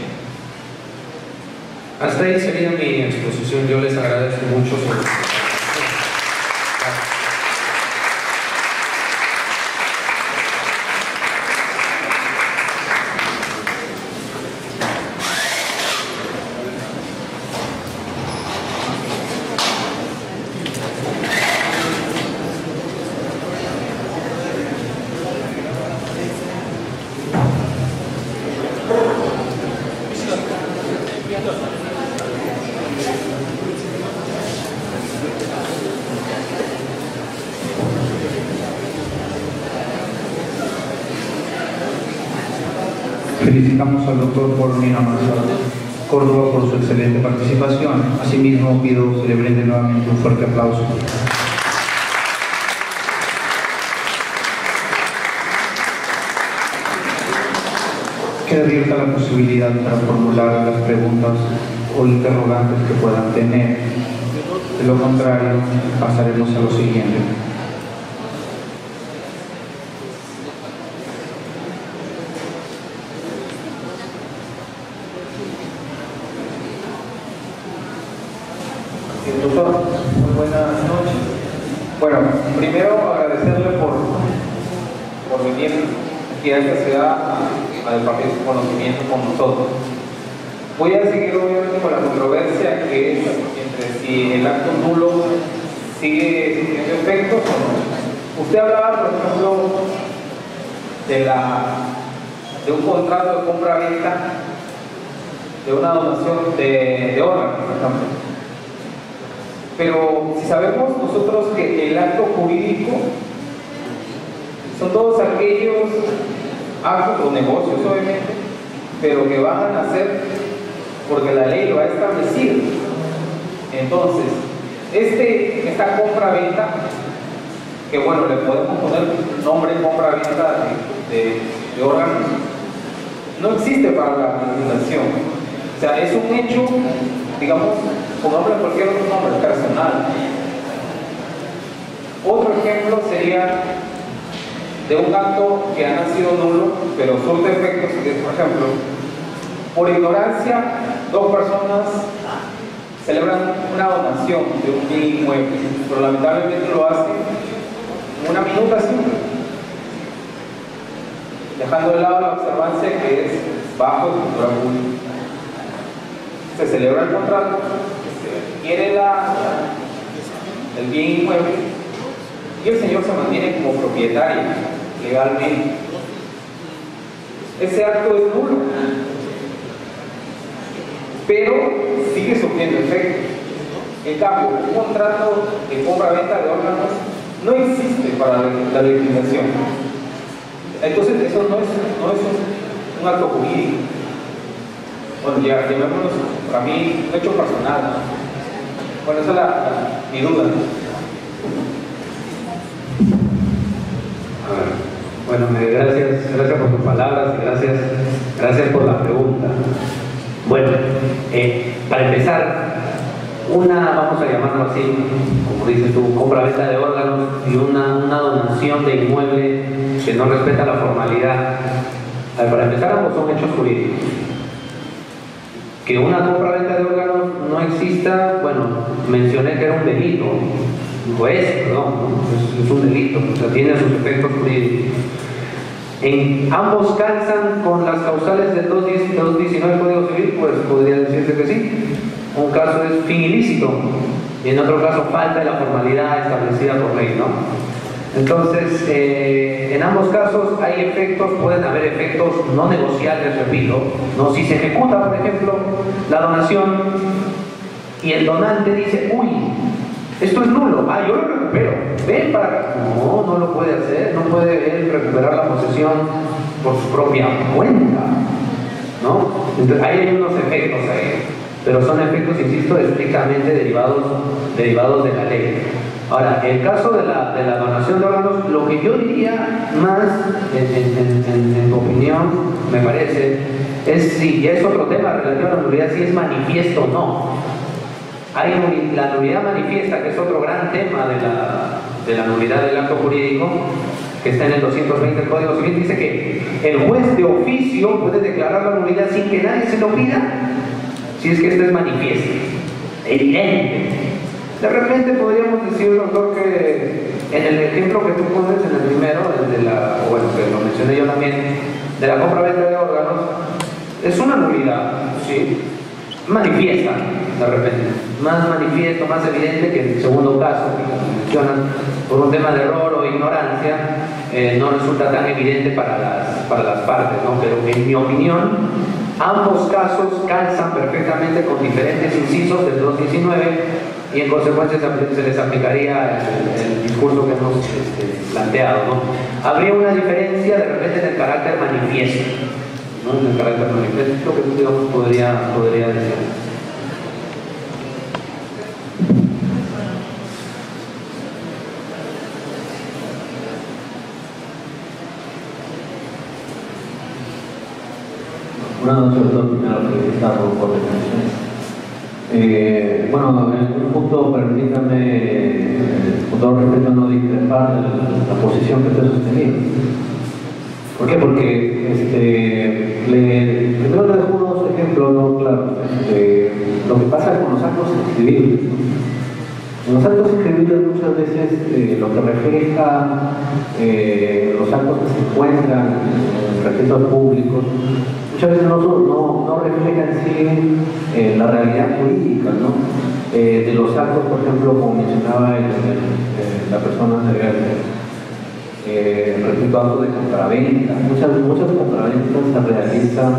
Hasta ahí sería mi exposición. Yo les agradezco mucho su... Felicitamos al doctor Fornina Córdoba por su excelente participación. Asimismo, pido se le brinde nuevamente un fuerte aplauso. Queda abierta la posibilidad para formular las preguntas o interrogantes que puedan tener. De lo contrario, pasaremos a lo siguiente. Doctor, muy buenas noches. Bueno, primero agradecerle por venir aquí a esta ciudad a departir su conocimiento con nosotros. Voy a seguir obviamente con la controversia que es entre si el acto nulo sigue teniendo efectos o no. Usted hablaba, por ejemplo, de un contrato de compra-venta, de una donación de órganos, por ejemplo. Pero si sabemos nosotros que el acto jurídico son todos aquellos actos o negocios, obviamente, pero que van a nacer porque la ley lo ha establecido. Entonces, esta compra-venta, que bueno, le podemos poner nombre compra-venta de órganos, no existe para la legislación. O sea, es un hecho, digamos, pongámosle cualquier otro nombre, personal. Otro ejemplo sería de un acto que ha nacido nulo, pero surte efectos, por ejemplo, por ignorancia, dos personas celebran una donación de un bien inmueble, pero lamentablemente lo hacen en una minuta simple, dejando de lado la observancia que es bajo de cultura pública. Se celebra el contrato, se adquiere el bien inmueble y el señor se mantiene como propietario legalmente. Ese acto es nulo, pero sigue surtiendo efectos. En cambio, un contrato de compra-venta de órganos no existe para la legislación. Entonces, eso no es un acto jurídico. Bueno, ya llamémoslo para mí un hecho personal, ¿no? Bueno, esa es mi duda. Bueno, gracias por tus palabras y gracias por la pregunta. Bueno, para empezar, vamos a llamarlo así, como dices tú, compra-venta de órganos y una donación de inmueble que no respeta la formalidad. Para empezar, ambos son hechos jurídicos. Que una compra-venta de órganos no exista, bueno, mencioné que era un delito, es un delito, o sea, tiene sus efectos jurídicos. ambos calzan con las causales del 219 Código Civil, pues podría decirse que sí. Un caso es fin ilícito y en otro caso falta de la formalidad establecida por ley, ¿no? Entonces, en ambos casos hay efectos, pueden haber efectos no negociables, repito, ¿no? Si se ejecuta, por ejemplo, la donación y el donante dice, uy, esto es nulo, yo lo recupero, ven para acá. No lo puede hacer, no puede él recuperar la posesión por su propia cuenta, ¿no? Entonces ahí hay unos efectos ahí, pero son efectos, insisto, estrictamente derivados de la ley. Ahora, el caso de la donación de órganos, lo que yo diría más, en tu opinión, me parece, es si ya es otro tema relativo a la nulidad, si es manifiesto o no. Hay la nulidad manifiesta, que es otro gran tema de la nulidad del acto jurídico, que está en el 220 del Código Civil, dice que el juez de oficio puede declarar la nulidad sin que nadie se lo pida, si es que esto es manifiesto, evidente. De repente podríamos decir, doctor, que en el ejemplo que tú pones, en el primero, que lo mencioné yo también, de la compra-venta de órganos, es una nulidad, ¿sí? Manifiesta, de repente, más manifiesto, más evidente que en el segundo caso, que mencionan, por un tema de error o ignorancia, no resulta tan evidente para las partes, ¿no? Pero en mi opinión, ambos casos calzan perfectamente con diferentes incisos del 219 y en consecuencia se les aplicaría el discurso que hemos planteado, ¿no? Habría una diferencia de repente en el carácter manifiesto, ¿no? En el carácter manifiesto, es lo que tú, digamos, podría decir. Buenas noches, doctor. Primero, felicitarlo por la exposición. Bueno, en un punto, permítanme, con todo respeto, no discrepar de la posición que usted ha sostenido. ¿Por qué? Porque primero le dejo unos ejemplos, ¿no? Claro, lo que pasa con los actos inscribibles. En los actos inscribibles muchas veces lo que refleja los actos que se encuentran en registros públicos muchas veces no refleja en sí la realidad jurídica, ¿no? De los actos, por ejemplo, como mencionaba la persona anterior, respecto a actos de compraventa. Muchas compraventas se realizan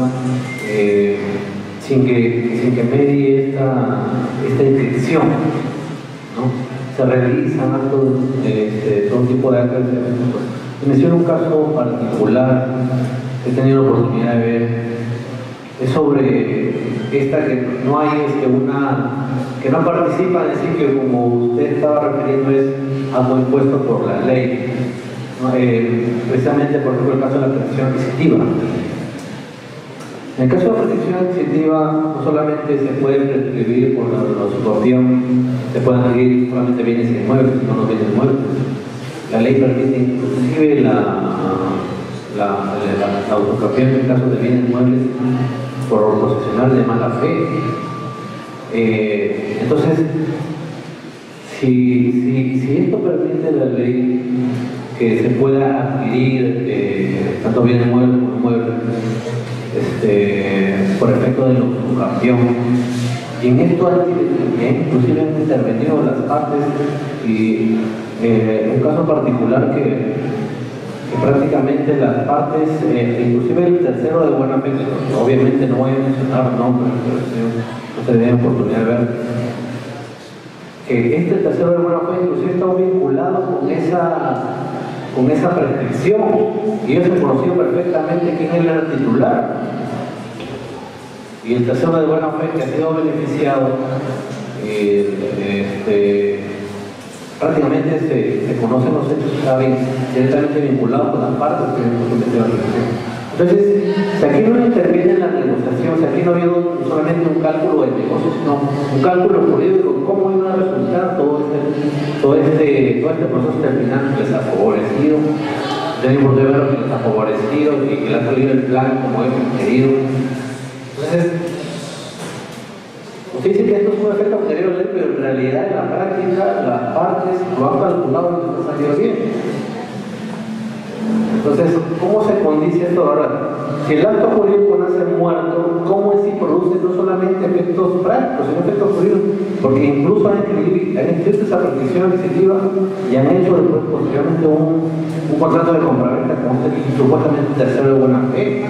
sin que medie esta inscripción, ¿no? Se realizan actos de todo tipo de actos. Menciono un caso particular que he tenido la oportunidad de ver, es sobre esta que no hay que no participa, es decir, que como usted estaba refiriendo es algo impuesto por la ley, ¿no? Precisamente, por ejemplo, el caso de la protección adquisitiva. En el caso de la protección adquisitiva, no solamente se puede prescribir por la usucapión, se pueden adquirir solamente bienes inmuebles, no los bienes muebles. La ley permite inclusive la usucapión en el caso de bienes muebles por posesionar de mala fe. Entonces, si esto permite la ley que se pueda adquirir tanto bienes muebles como inmuebles por efecto de la usucapión, y en esto inclusive han intervenido las partes, y un caso particular que prácticamente las partes, inclusive el tercero de buena fe, obviamente no voy a mencionar nombres, pero ustedes tienen oportunidad de ver, que este tercero de buena fe inclusive está vinculado con esa prescripción, y ellos han conocido perfectamente quién era el titular, y el tercero de buena fe que ha sido beneficiado, prácticamente se conocen los hechos que estaban directamente vinculados con las partes que hemos cometido la reflexión. Entonces, si aquí no interviene en la negociación, si aquí no ha habido solamente un cálculo de negocios, sino un cálculo jurídico de cómo iba a resultar todo este proceso terminante desfavorecido, tenemos que ver lo que les ha favorecido y que le ha salido el plan como hemos querido. Entonces, usted dice que esto es un efecto anterior a la ley, pero en realidad en la práctica las partes lo han calculado y les ha salido bien. Entonces, ¿cómo se condice esto ahora? Si el acto jurídico nace muerto, ¿cómo es si produce no solamente efectos prácticos, sino efectos jurídicos? Porque incluso han escrito esa prescripción adquisitiva y han hecho después posteriormente un contrato de compraventa con supuestamente tercero de buena fe.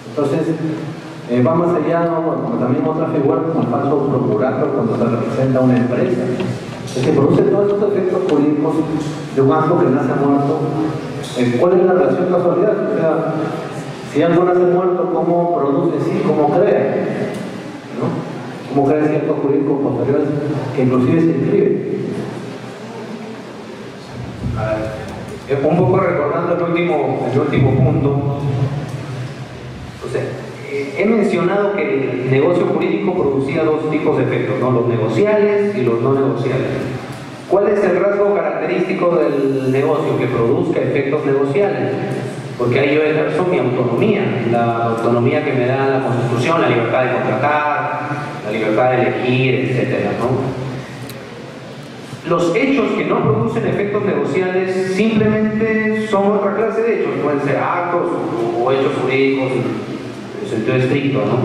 Entonces, va más allá, ¿no? Como también otra figura como el falso procurator cuando se representa una empresa. Es que produce todos estos efectos jurídicos de un acto que nace muerto. ¿Cuál es la relación casualidad? O sea, si algo nace muerto, ¿cómo produce sí? ¿Cómo crea? ¿No? ¿Cómo crea ciertos jurídicos posteriores que inclusive se inscriben? Un poco recordando el último punto, o sea, he mencionado que el negocio jurídico producía dos tipos de efectos, ¿no? Los negociales y los no negociales. ¿Cuál es el rasgo característico del negocio? Que produzca efectos negociales, porque ahí yo ejerzo mi autonomía, la autonomía que me da la Constitución, la libertad de contratar, la libertad de elegir, etcétera, ¿no? Los hechos que no producen efectos negociales simplemente son otra clase de hechos, pueden ser actos o hechos jurídicos en sentido estricto, ¿no?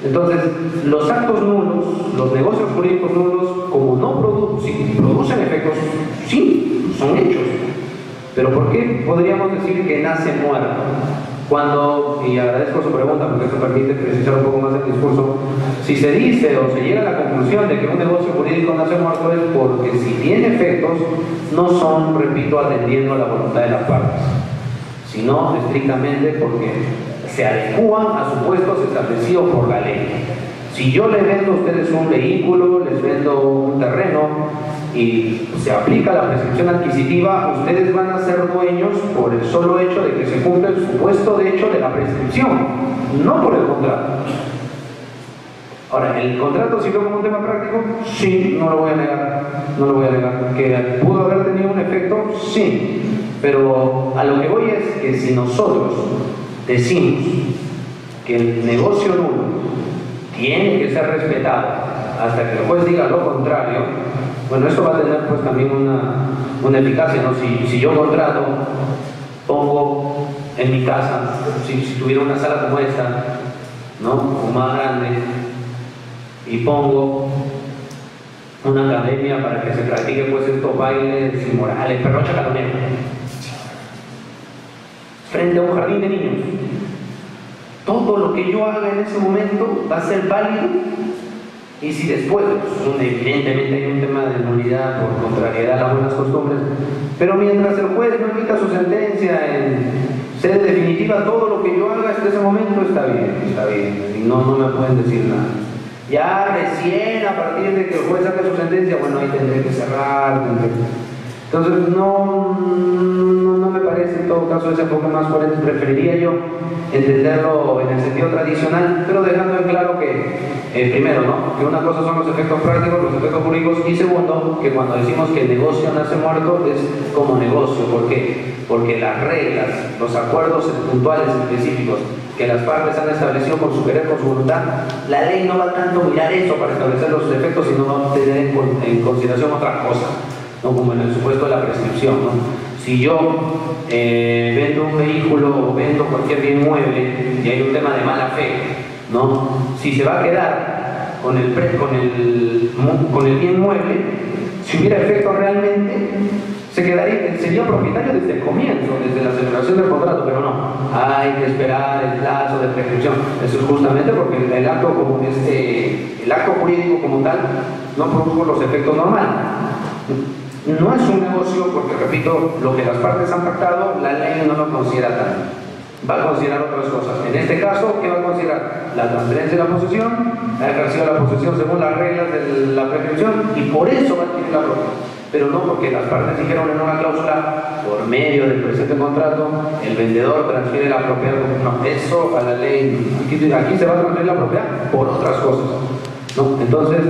Entonces, los actos nulos, los negocios jurídicos nulos, como no producen efectos, sí, son hechos. Pero ¿por qué podríamos decir que nace muerto? Cuando, y agradezco su pregunta porque eso permite precisar un poco más el discurso, si se dice o se llega a la conclusión de que un negocio jurídico nace muerto es porque si tiene efectos, no son, repito, atendiendo a la voluntad de las partes, sino estrictamente porque se adecúan a supuestos establecidos por la ley. Si yo les vendo a ustedes un vehículo, les vendo un terreno y se aplica la prescripción adquisitiva, ustedes van a ser dueños por el solo hecho de que se cumple el supuesto de hecho de la prescripción, no por el contrato. Ahora, ¿el contrato sirvió como un tema práctico? Sí, no lo voy a negar, no lo voy a negar. ¿Que pudo haber tenido un efecto? Sí, pero a lo que voy es que si nosotros decimos que el negocio nulo tiene que ser respetado hasta que el juez diga lo contrario, bueno, eso va a tener pues también una eficacia, ¿no? Si yo contrato, pongo en mi casa, si tuviera una sala como esta, ¿no? O más grande, y pongo una academia para que se practique pues estos bailes inmorales, perro chacalonero, frente a un jardín de niños, todo lo que yo haga en ese momento va a ser válido. Y si después, evidentemente hay un tema de nulidad por contrariedad a las buenas costumbres, pero mientras el juez no emita su sentencia en sede definitiva, todo lo que yo haga hasta ese momento está bien, y no me pueden decir nada. Ya recién a partir de que el juez saque su sentencia, bueno, ahí tendré que cerrar, Entonces no me parece en todo caso ese enfoque más coherente. Preferiría yo entenderlo en el sentido tradicional, pero dejando en claro que primero, ¿no? Que una cosa son los efectos prácticos, los efectos jurídicos, y segundo, que cuando decimos que el negocio nace muerto es como negocio. ¿Por qué? Porque las reglas, los acuerdos puntuales específicos que las partes han establecido con su querer, con su voluntad, la ley no va tanto a mirar eso para establecer los efectos, sino va a tener en consideración otra cosa, ¿no? Como en el supuesto de la prescripción, ¿no? Si yo vendo un vehículo o vendo cualquier bien mueble y hay un tema de mala fe, ¿no? Si se va a quedar con el bien mueble, si hubiera efecto realmente, sería propietario desde el comienzo, desde la celebración del contrato, pero no, hay que esperar el plazo de prescripción. Eso es justamente porque el acto jurídico como tal no produjo los efectos normales. No es un negocio porque, repito, lo que las partes han pactado, la ley no lo considera tal. Va a considerar otras cosas. En este caso, ¿qué va a considerar? La transferencia de la posesión, ha ejercido la posesión según las reglas de la prescripción y por eso va a adquirir la propiedad. Pero no porque las partes dijeron en una cláusula, por medio del presente contrato, el vendedor transfiere la propiedad. No, eso a la ley, aquí se va a transferir la propiedad por otras cosas, ¿no? Entonces,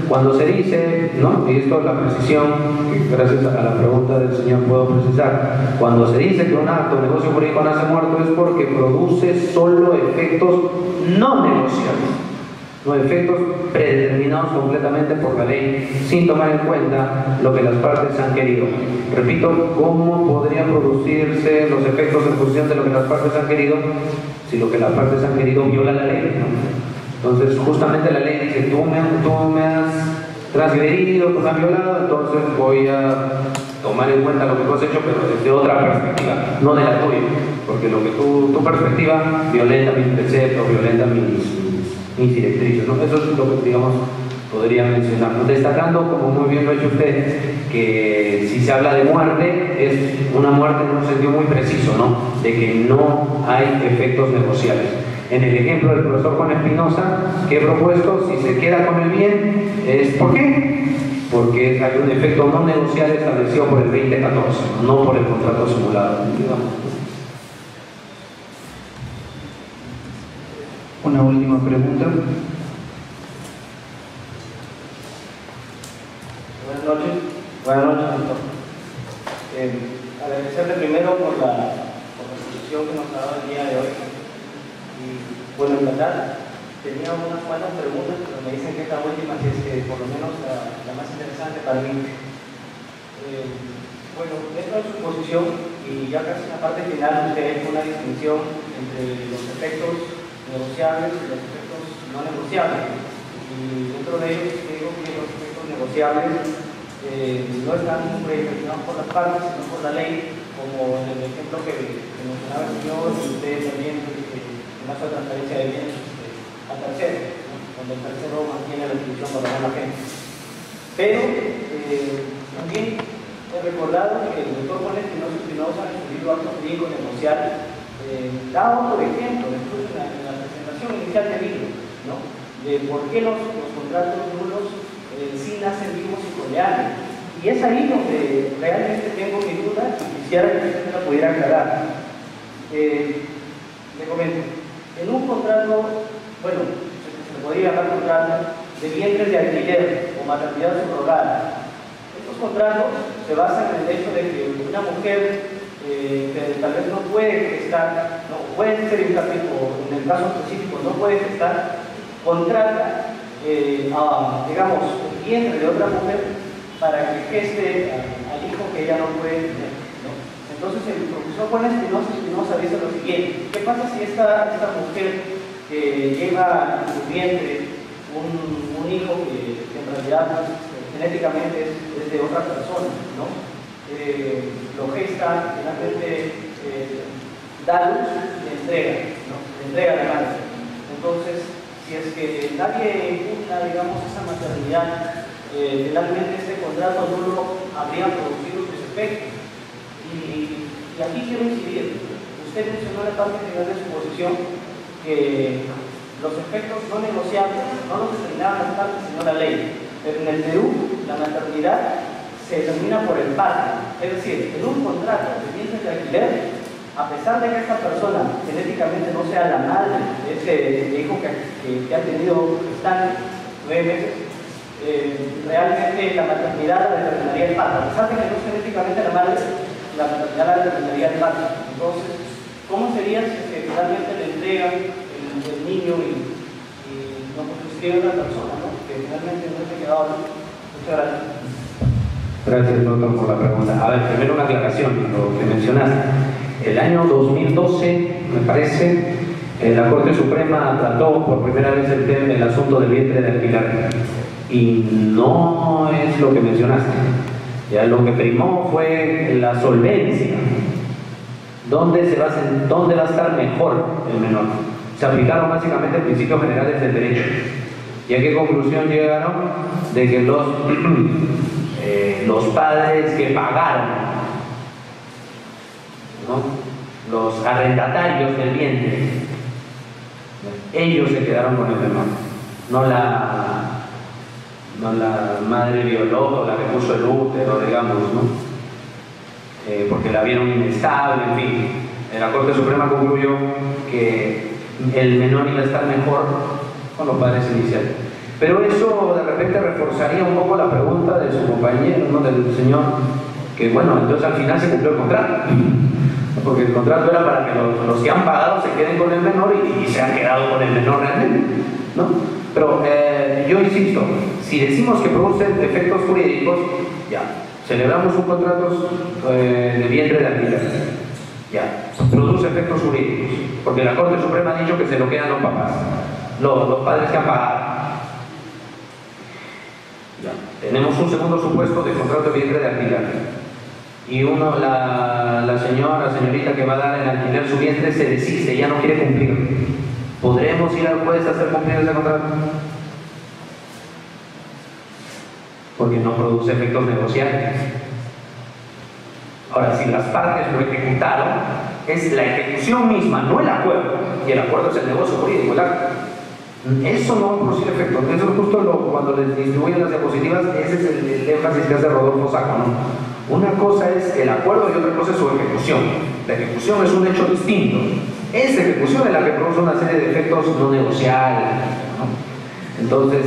cuando se dice, ¿no? Y esto es la precisión, que gracias a la pregunta del señor puedo precisar, cuando se dice que un acto, negocio jurídico nace muerto es porque produce solo efectos no negociables. no, efectos predeterminados completamente por la ley, sin tomar en cuenta lo que las partes han querido. Repito, ¿cómo podrían producirse los efectos en función de lo que las partes han querido si lo que las partes han querido viola la ley, ¿no? Entonces, justamente la ley dice, tú me has transgredido, tú me has violado, entonces voy a tomar en cuenta lo que tú has hecho, pero desde otra perspectiva, no de la tuya, porque lo que tu perspectiva violenta mis preceptos, violenta mis directrices, ¿no? Eso es lo que, digamos, podría mencionar, ¿no? Destacando, como muy bien lo ha hecho usted, que si se habla de muerte, es una muerte en un sentido muy preciso, ¿no? De que no hay efectos negociables. En el ejemplo del profesor Juan Espinosa, que he propuesto, si se queda con el bien, es ¿por qué? Porque hay un efecto no negociable establecido por el 2014, no por el contrato simulado, digamos. Una última pregunta. Buenas noches, doctor. Agradecerle primero por la exposición que nos ha dado el día de hoy. Y bueno, en verdad, tenía unas cuantas preguntas, pero me dicen que esta última sí es que por lo menos la más interesante para mí. Bueno, dentro de su exposición, y ya casi en la parte final, usted ha hecho una distinción entre los efectos negociables y los efectos no negociables. Y dentro de ellos digo que los efectos negociables no están predeterminados por las partes, sino por la ley, como en el ejemplo que mencionaba el señor, y usted también, en caso de transferencia de bienes al tercero, ¿no? Donde el tercero mantiene la institución para la gente. Pero también he recordado que el doctor Juan Espinosa, en su libro Acto Jurídico Negocial, da otro ejemplo, después en la presentación inicial del libro, ¿no? De por qué los contratos nulos sí nacen vivos y coleales. Y es ahí donde realmente tengo mi duda y quisiera que usted me la pudiera aclarar. Le comento, en un contrato, bueno, se podría llamar contrato de vientres de alquiler o maternidad subrogada. Estos contratos se basan en el hecho de que una mujer que tal vez no puede gestar, no puede ser en el caso específico, no puede gestar, contrata digamos, el vientre de otra mujer para que geste al hijo que ella no puede tener, ¿no? Entonces el profesor Juan Espinosa dice lo siguiente: ¿qué pasa si esta mujer que lleva en su vientre un hijo que en realidad genéticamente es de otra persona, ¿no? Lo gesta, finalmente da luz y le entrega, ¿no? Le entrega la madre. Entonces, si es que nadie impugna, digamos, esa maternidad, finalmente este contrato nulo habría producido sus efectos. Y aquí quiero incidir. Usted mencionó en la parte final de su posición que los efectos no negociables no los determinaban las partes, sino la ley. Pero en el Perú, la maternidad se determina por el padre. Es decir, en un contrato de vientres de alquiler, a pesar de que esta persona genéticamente no sea la madre de ese hijo que ha tenido gestante 9 meses, realmente la maternidad la determinaría el padre. A pesar de que no es genéticamente la madre, la maternidad la determinaría el padre. Entonces, ¿cómo sería si finalmente le entregan el niño y no suscribe a otra persona, ¿no? Que finalmente no se quedado? Muchas gracias. Gracias, doctor, por la pregunta. A ver, primero una aclaración, lo que mencionaste. El año 2012, me parece, la Corte Suprema trató por primera vez el asunto del vientre de alquiler. Y no es lo que mencionaste. Ya lo que primó fue la solvencia. ¿Dónde va a estar mejor el menor? Se aplicaron básicamente principios generales del derecho. ¿Y a qué conclusión llegaron? De que los padres que pagaron, ¿no? Los arrendatarios del vientre, ellos se quedaron con el menor, no la madre biológica o la que puso el útero, digamos, ¿no? Porque la vieron inestable, en fin. La Corte Suprema concluyó que el menor iba a estar mejor con los padres iniciales. Pero eso de repente reforzaría un poco la pregunta de su compañero, ¿no? Del señor, que bueno, entonces al final se cumplió el contrato. Porque el contrato era para que los que han pagado se queden con el menor y se han quedado con el menor realmente. ¿no? Pero yo insisto, si decimos que producen efectos jurídicos, ya, celebramos un contrato de vientre de alquiler, ya, produce efectos jurídicos, porque la Corte Suprema ha dicho que se lo quedan los papás, los padres que han pagado. Ya. Tenemos un segundo supuesto de contrato de vientre de alquiler. Y la señorita que va a dar el alquiler su vientre se desiste, ya no quiere cumplir. ¿Podremos ir al juez a hacer cumplir ese contrato? Porque no produce efectos negociables. Ahora, si las partes lo ejecutaron, es la ejecución misma, no el acuerdo. Y el acuerdo es el negocio jurídico, ¿verdad? Eso no va a producir efectos. Eso es justo cuando les distribuyen las diapositivas, ese es el énfasis que hace Rodolfo Sacco, ¿no? Una cosa es el acuerdo y otra cosa es su ejecución. La ejecución es un hecho distinto. Esa ejecución es la que produce una serie de efectos no negociables, ¿no? Entonces,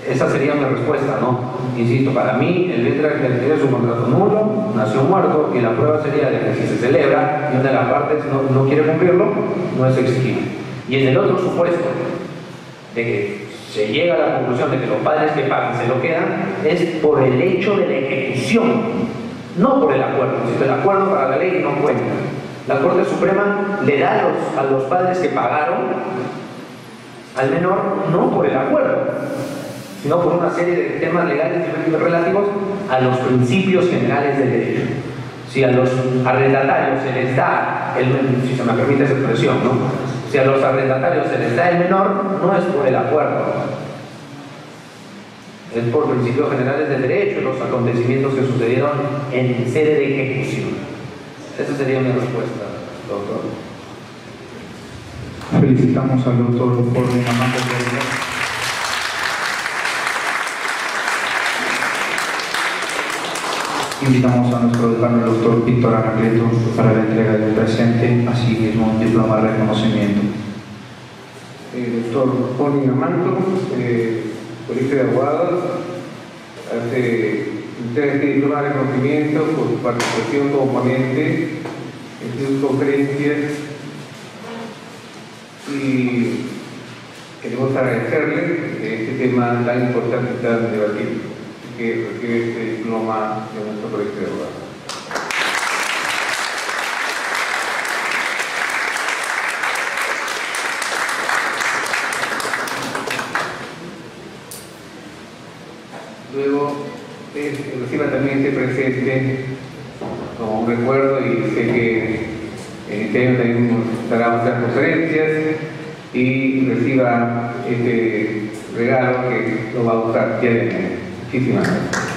esa sería mi respuesta, ¿no? Insisto, para mí el vientre de alquiler es un contrato nulo, nació muerto, y la prueba sería de que si se celebra y una de las partes no quiere cumplirlo, no es exigible. Y en el otro supuesto, de que se llega a la conclusión de que los padres que pagan se lo quedan, es por el hecho de la ejecución, no por el acuerdo. Si el acuerdo para la ley no cuenta. La Corte Suprema le da a los padres que pagaron al menor, no por el acuerdo, sino por una serie de temas legales relativos a los principios generales del derecho. Si a los arrendatarios se les da, si se me permite esa expresión, ¿no? Si a los arrendatarios se les da el menor, no es por el acuerdo, es por principios generales del derecho y los acontecimientos que sucedieron en sede de ejecución. Esa sería mi respuesta, doctor. Felicitamos al doctor Forni Namanco Córdoba. Invitamos a nuestro decano, el doctor Víctor Anacleto, para la entrega del presente, así mismo un diploma de reconocimiento. Doctor Forni Namanco, Colegio de Abogados, entrega este diploma de reconocimiento por su participación como ponente en sus conferencias, y queremos agradecerle este tema tan importante y tan debatido, que recibe este diploma de nuestro Colegio de Abogados. Luego, reciba también este presente como un recuerdo, y sé que este año también dará muchas conferencias, y reciba este regalo que lo va a usar diariamente. Muchísimas gracias.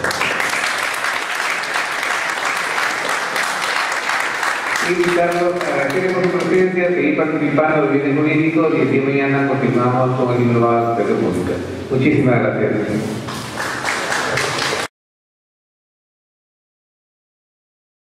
Invitarlos a que queremos su presencia, seguir participando en los bienes jurídicos, y el día de mañana continuamos con el diplomado de República. Muchísimas gracias.